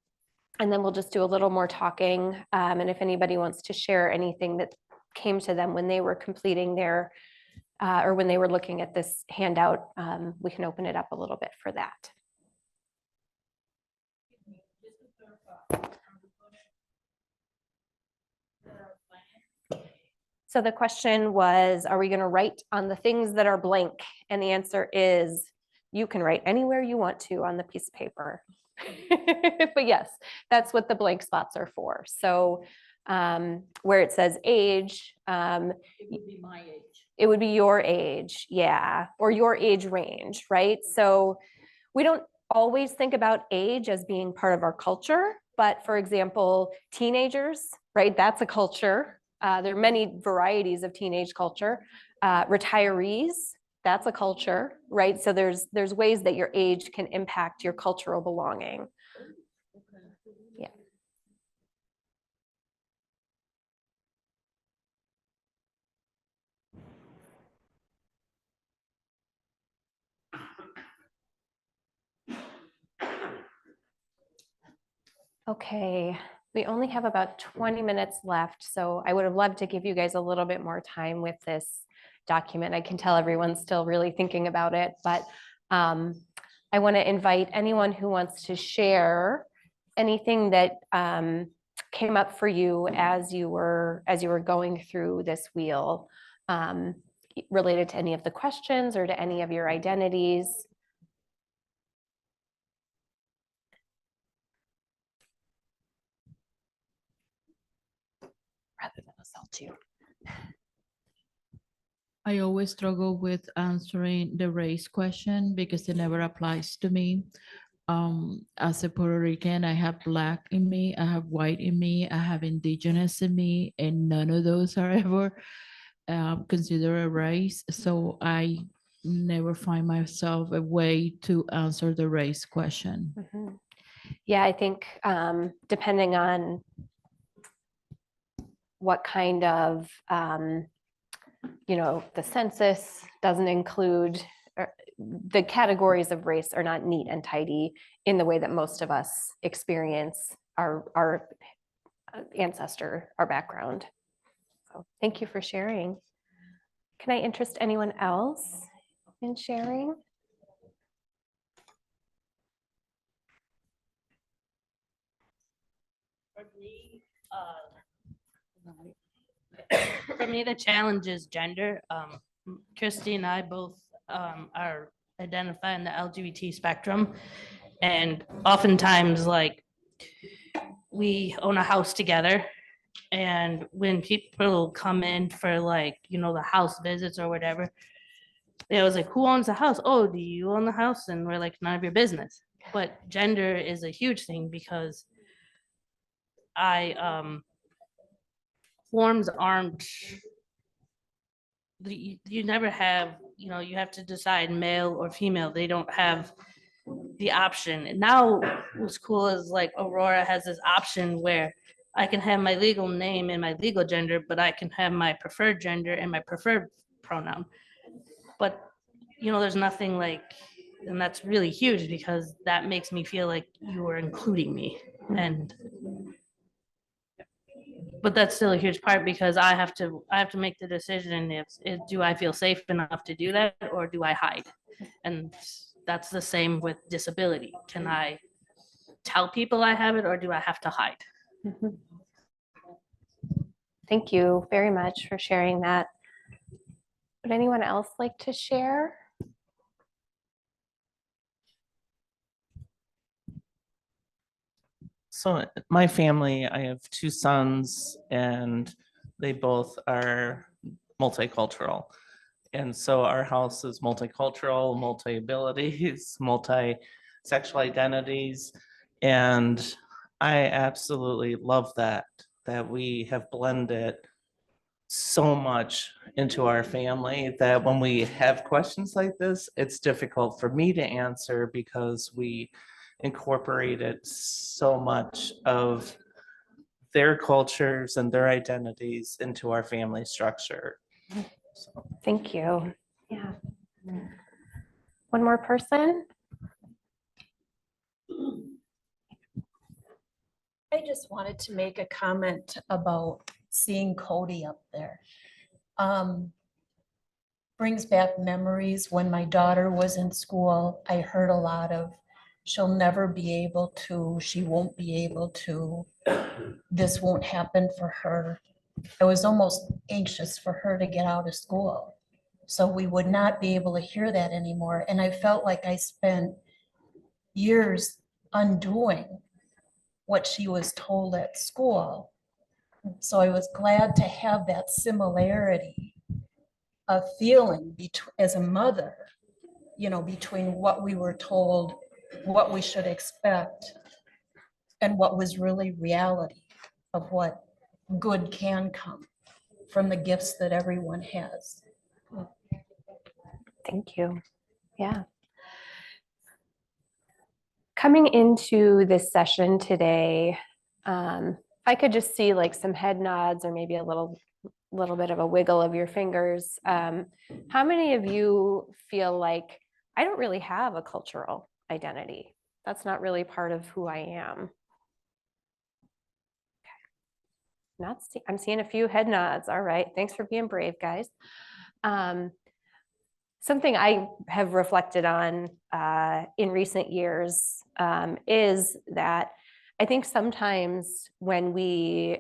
S1: then we'll just do a little more talking. And if anybody wants to share anything that came to them when they were completing their, or when they were looking at this handout, we can open it up a little bit for that. So the question was, are we going to write on the things that are blank? And the answer is, you can write anywhere you want to on the piece of paper. But yes, that's what the blank spots are for. So where it says age,
S3: It would be my age.
S1: it would be your age, yeah, or your age range, right? So we don't always think about age as being part of our culture, but for example, teenagers, right? That's a culture. There are many varieties of teenage culture. Retirees, that's a culture, right? So there's ways that your age can impact your cultural belonging. Yeah. Okay, we only have about 20 minutes left, so I would have loved to give you guys a little bit more time with this document. I can tell everyone's still really thinking about it, but I want to invite anyone who wants to share anything that came up for you as you were going through this wheel, related to any of the questions or to any of your identities. Rather than a cell too.
S3: I always struggle with answering the race question because it never applies to me. As a Puerto Rican, I have Black in me, I have white in me, I have Indigenous in me, and none of those are ever considered a race. So I never find myself a way to answer the race question.
S1: Mm-hmm. Yeah, I think depending on what kind of, the census doesn't include, the categories of race are not neat and tidy in the way that most of us experience our ancestor, our background. So thank you for sharing. Can I interest anyone else in sharing?
S5: For me, the challenge is gender. Christy and I both are identify in the LGBT spectrum, and oftentimes, like, we own a house together, and when people come in for, like, the house visits or whatever, they was like, who owns the house? Oh, do you own the house? And we're like, none of your business. But gender is a huge thing because forms aren't, you never have, you have to decide male or female. They don't have the option. And now what's cool is like Aurora has this option where I can have my legal name and my legal gender, but I can have my preferred gender and my preferred pronoun. But there's nothing like, and that's really huge because that makes me feel like you are including me. But that's still a huge part because I have to make the decision if do I feel safe enough to do that or do I hide? And that's the same with disability. Can I tell people I have it or do I have to hide?
S1: Mhm. Thank you very much for sharing that. Would anyone else like to share?
S6: So my family, I have two sons and they both are multicultural. And so our house is multicultural, multi-abilities, multi-sexual identities. And I absolutely love that we have blended so much into our family that when we have questions like this, it's difficult for me to answer because we incorporated so much of their cultures and their identities into our family structure. So.
S1: Thank you. Yeah. One more person?
S7: I just wanted to make a comment about seeing Cody up there. Brings back memories when my daughter was in school. I heard a lot of, she'll never be able to, she won't be able to, this won't happen for her. I was almost anxious for her to get out of school. So we would not be able to hear that anymore. And I felt like I spent years undoing what she was told at school. So I was glad to have that similarity of feeling as a mother, between what we were told, what we should expect, and what was really reality of what good can come from the gifts that everyone has.
S1: Thank you. Yeah. Coming into this session today, if I could just see like some head nods or maybe a little bit of a wiggle of your fingers. How many of you feel like I don't really have a cultural identity? That's not really part of who I am. Okay. I'm seeing a few head nods. All right. Thanks for being brave, guys. Something I have reflected on in recent years is that I think sometimes when we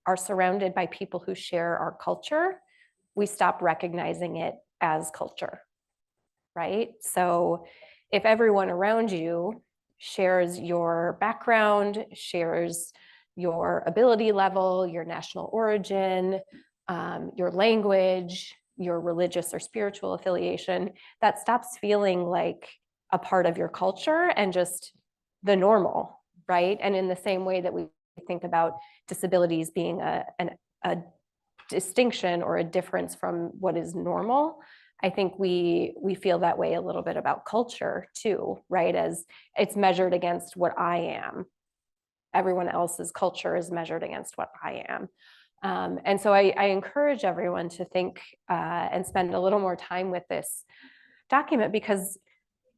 S1: are surrounded by people who share our culture, we stop recognizing it as culture, right? So if everyone around you shares your background, shares your ability level, your national origin, your language, your religious or spiritual affiliation, that stops feeling like a part of your culture and just the normal, right? And in the same way that we think about disabilities being a distinction or a difference from what is normal, I think we feel that way a little bit about culture too, right? As it's measured against what I am. Everyone else's culture is measured against what I am. And so I encourage everyone to think and spend a little more time with this document, because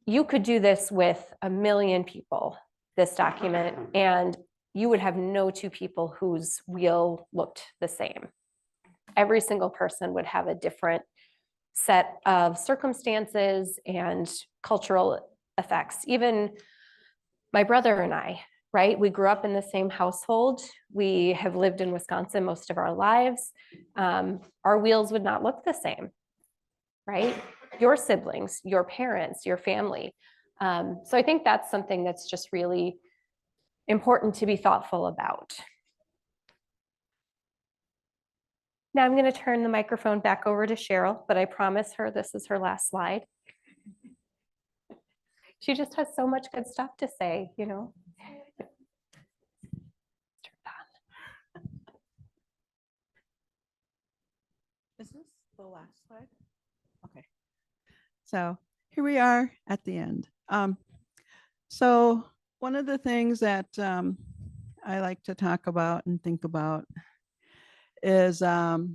S1: you could do this with 1 million people, this document, and you would have no two people whose wheel looked the same. Every single person would have a different set of circumstances and cultural effects. Even my brother and I, right? We grew up in the same household. We have lived in Wisconsin most of our lives. Our wheels would not look the same, right? Your siblings, your parents, your family. So I think that's something that's just really important to be thoughtful about. Now I'm going to turn the microphone back over to Cheryl, but I promise her this is her last slide. She just has so much good stuff to say,
S2: Is this the last slide? Okay. So here we are at the end. So one of the things that I like to talk about and think about is I've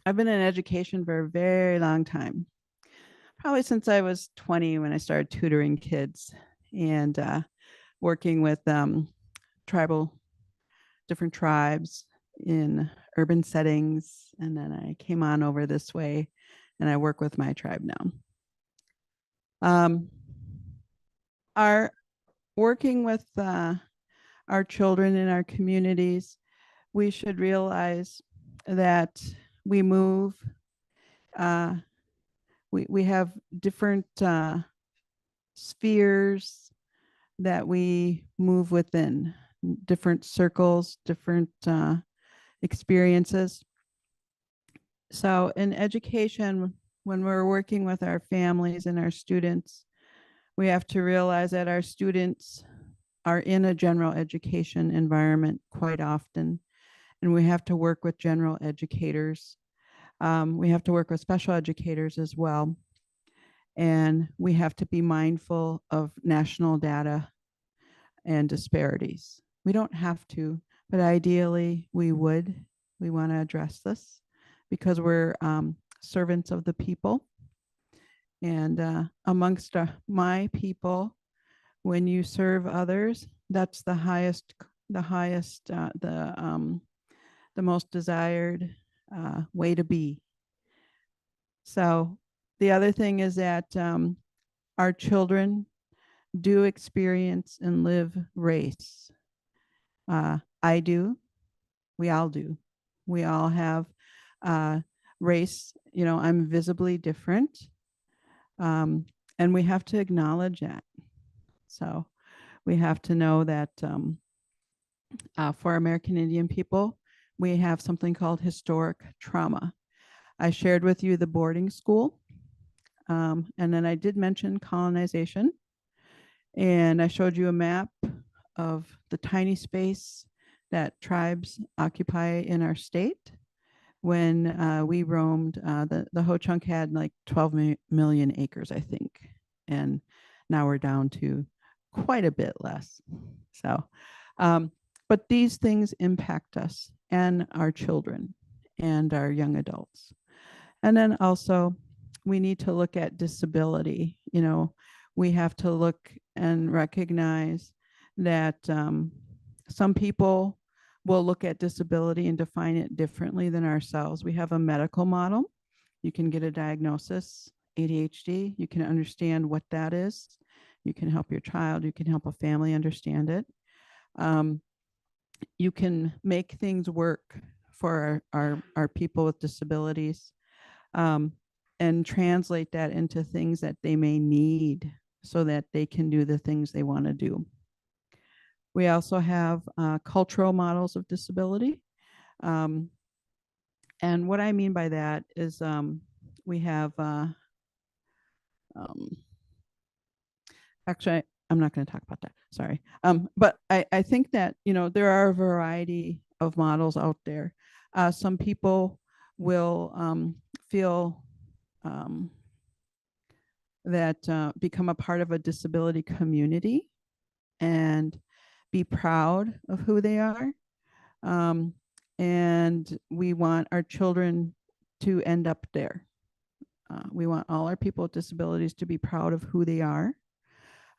S2: been in education for a very long time, probably since I was 20 when I started tutoring kids and working with different tribes in urban settings. And then I came on over this way and I work with my tribe now. Our working with our children in our communities, we should realize that we move, we have different spheres that we move within, different circles, different experiences. So in education, when we're working with our families and our students, we have to realize that our students are in a general education environment quite often, and we have to work with general educators. We have to work with special educators as well. And we have to be mindful of national data and disparities. We don't have to, but ideally we would. We want to address this because we're servants of the people. And amongst my people, when you serve others, that's the most desired way to be. So the other thing is that our children do experience and live race. I do. We all do. We all have race. You know, I'm visibly different. And we have to acknowledge that. So we have to know that for American Indian people, we have something called historic trauma. I shared with you the boarding school. And then I did mention colonization. And I showed you a map of the tiny space that tribes occupy in our state. When we roamed, the Ho-Chunk had like 12 million acres, I think. And now we're down to quite a bit less. So, but these things impact us and our children and our young adults. And then also we need to look at disability. You know, we have to look and recognize that some people will look at disability and define it differently than ourselves. We have a medical model. You can get a diagnosis, ADHD. You can understand what that is. You can help your child. You can help a family understand it. You can make things work for our people with disabilities and translate that into things that they may need so that they can do the things they want to do. We also have cultural models of disability. And what I mean by that is we have, actually, I'm not going to talk about that, sorry. But I think that, you know, there are a variety of models out there. Some people will feel that become a part of a disability community and be proud of who they are. And we want our children to end up there. We want all our people with disabilities to be proud of who they are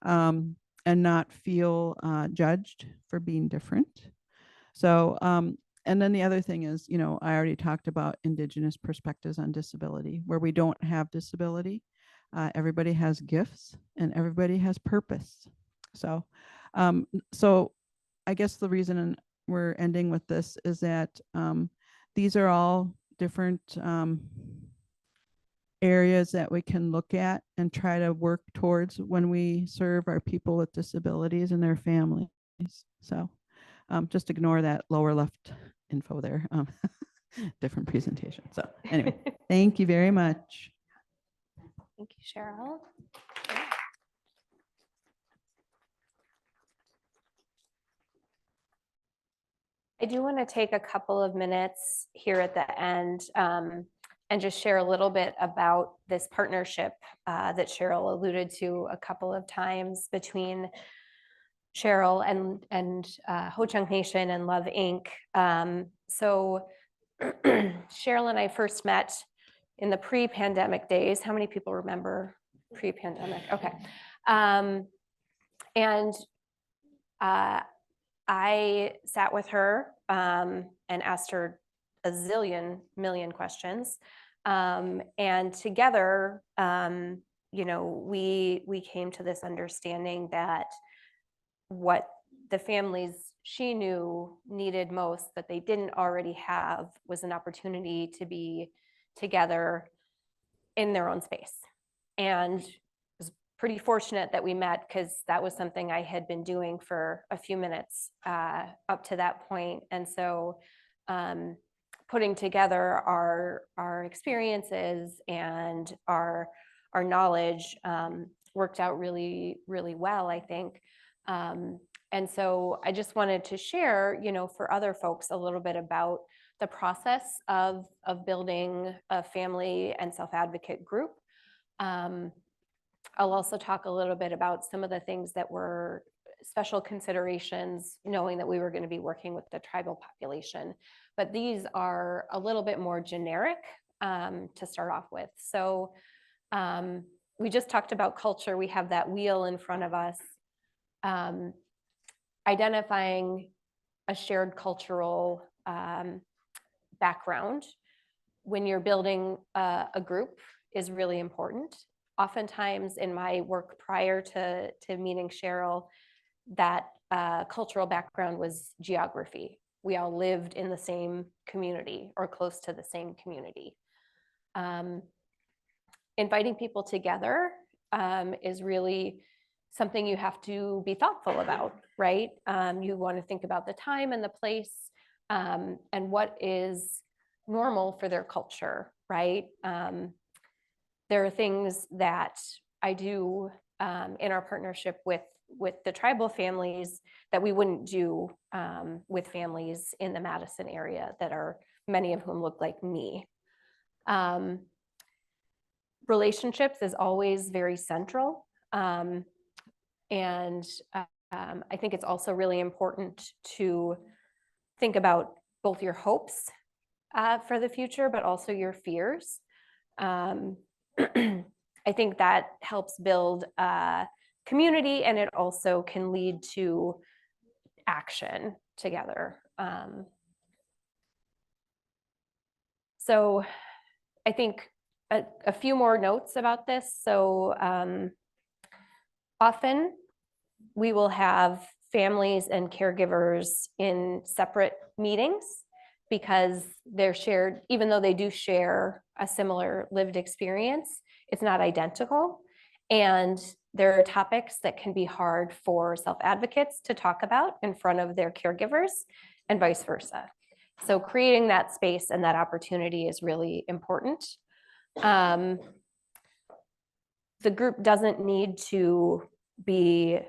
S2: and not feel judged for being different. So, and then the other thing is, you know, I already talked about Indigenous perspectives on disability, where we don't have disability. Everybody has gifts and everybody has purpose. So, so I guess the reason we're ending with this is that these are all different areas that we can look at and try to work towards when we serve our people with disabilities and their families. So just ignore that lower left info there. Different presentation. So anyway, thank you very much.
S1: Thank you, Cheryl. I do want to take a couple of minutes here at the end and just share a little bit about this partnership that Cheryl alluded to a couple of times between Cheryl and Ho Chunk Nation and Love Inc. So Cheryl and I first met in the pre-pandemic days. How many people remember pre-pandemic? Okay. And I sat with her and asked her a zillion million questions. And together, you know, we came to this understanding that what the families she knew needed most that they didn't already have was an opportunity to be together in their own space. And was pretty fortunate that we met, because that was something I had been doing for a few minutes up to that point. And so putting together our experiences and our knowledge worked out really, really well, I think. And so I just wanted to share, you know, for other folks a little bit about the process of building a family and self-advocate group. I'll also talk a little bit about some of the things that were special considerations, knowing that we were going to be working with the tribal population. But these are a little bit more generic to start off with. So we just talked about culture. We have that wheel in front of us. Identifying a shared cultural background when you're building a group is really important. Oftentimes in my work prior to meeting Cheryl, that cultural background was geography. We all lived in the same community or close to the same community. Inviting people together is really something you have to be thoughtful about, right? You want to think about the time and the place and what is normal for their culture, right? There are things that I do in our partnership with the tribal families that we wouldn't do with families in the Madison area that are, many of whom look like me. Relationships is always very central. And I think it's also really important to think about both your hopes for the future, but also your fears. I think that helps build community, and it also can lead to action together. So I think a few more notes about this. So often we will have families and caregivers in separate meetings because they're shared, even though they do share a similar lived experience, it's not identical. And there are topics that can be hard for self-advocates to talk about in front of their caregivers and vice versa. So creating that space and that opportunity is really important. The group doesn't need to be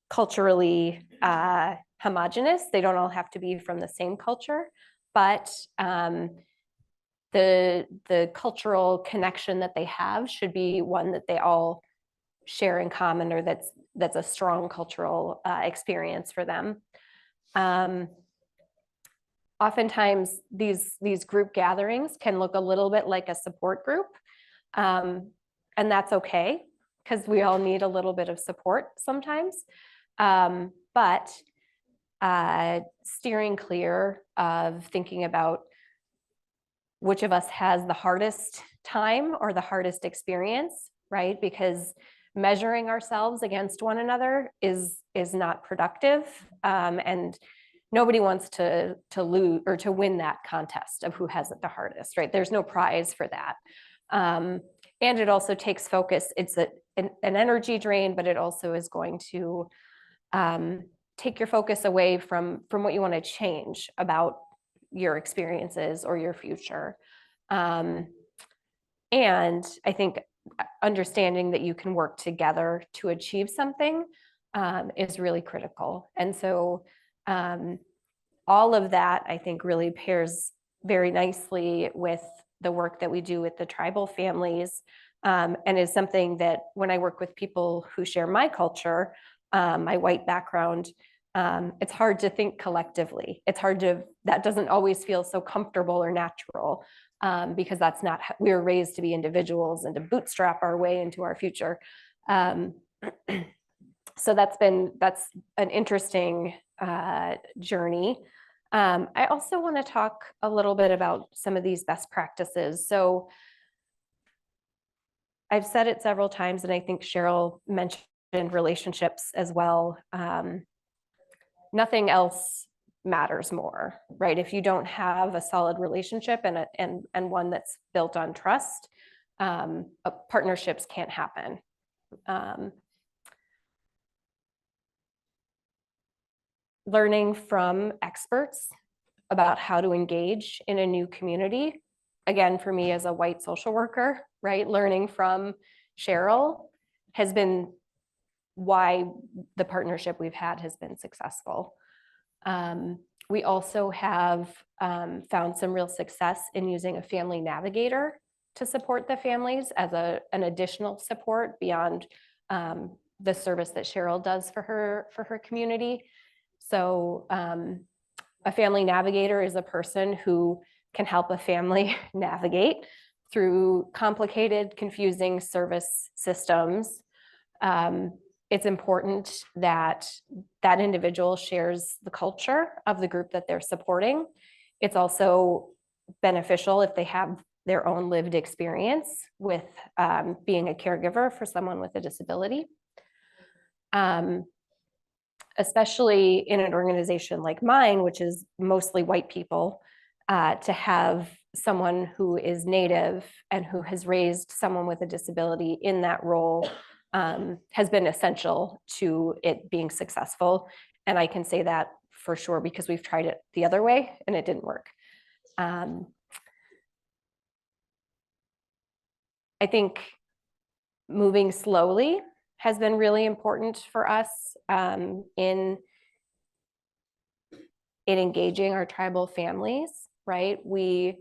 S1: culturally homogenous. They don't all have to be from the same culture, but the cultural connection that they have should be one that they all share in common, or that's a strong cultural experience for them. Oftentimes these group gatherings can look a little bit like a support group, and that's okay, because we all need a little bit of support sometimes. But steering clear of thinking about which of us has the hardest time or the hardest experience, right? Because measuring ourselves against one another is not productive, and nobody wants to lose or to win that contest of who has it the hardest, right? There's no prize for that. And it also takes focus. It's an energy drain, but it also is going to take your focus away from what you want to change about your experiences or your future. And I think understanding that you can work together to achieve something is really critical. And so all of that, I think, really pairs very nicely with the work that we do with the tribal families, and is something that when I work with people who share my culture, my white background, it's hard to think collectively. That doesn't always feel so comfortable or natural, because that's not how we were raised to be individuals and to bootstrap our way into our future. So that's an interesting journey. I also want to talk a little bit about some of these best practices. So I've said it several times, and I think Cheryl mentioned relationships as well. Nothing else matters more, right? If you don't have a solid relationship and one that's built on trust, partnerships can't happen. Learning from experts about how to engage in a new community. Again, for me as a white social worker, right? Learning from Cheryl has been why the partnership we've had has been successful. We also have found some real success in using a family navigator to support the families as an additional support beyond the service that Cheryl does for her community. So a family navigator is a person who can help a family navigate through complicated, confusing service systems. It's important that that individual shares the culture of the group that they're supporting. It's also beneficial if they have their own lived experience with being a caregiver for someone with a disability. Especially in an organization like mine, which is mostly white people, to have someone who is Native and who has raised someone with a disability in that role has been essential to it being successful. And I can say that for sure because we've tried it the other way and it didn't work. I think moving slowly has been really important for us in engaging our tribal families, right? We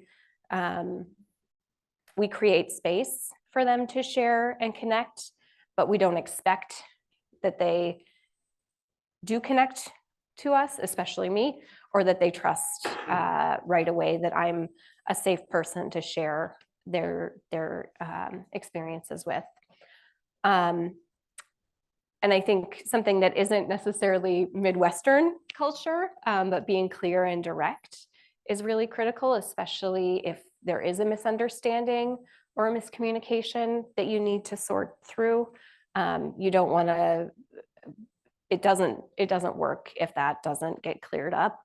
S1: create space for them to share and connect, but we don't expect that they do connect to us, especially me, or that they trust right away that I'm a safe person to share their experiences with. And I think something that isn't necessarily Midwestern culture, but being clear and direct is really critical, especially if there is a misunderstanding or a miscommunication that you need to sort through. You don't want to, it doesn't work if that doesn't get cleared up.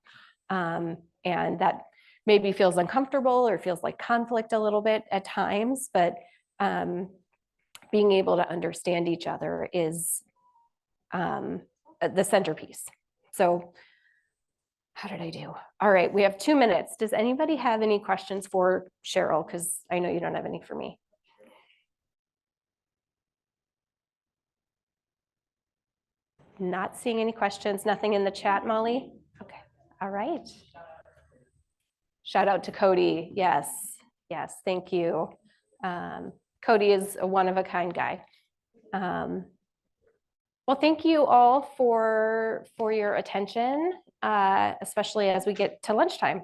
S1: And that maybe feels uncomfortable or feels like conflict a little bit at times, but being able to understand each other is the centerpiece. So how did I do? All right, we have 2 minutes. Does anybody have any questions for Cheryl? Because I know you don't have any for me. Not seeing any questions, nothing in the chat, Molly? Okay, all right. Shout out to Cody, yes, yes, thank you. Cody is a one-of-a-kind guy. Well, thank you all for your attention, especially as we get to lunchtime.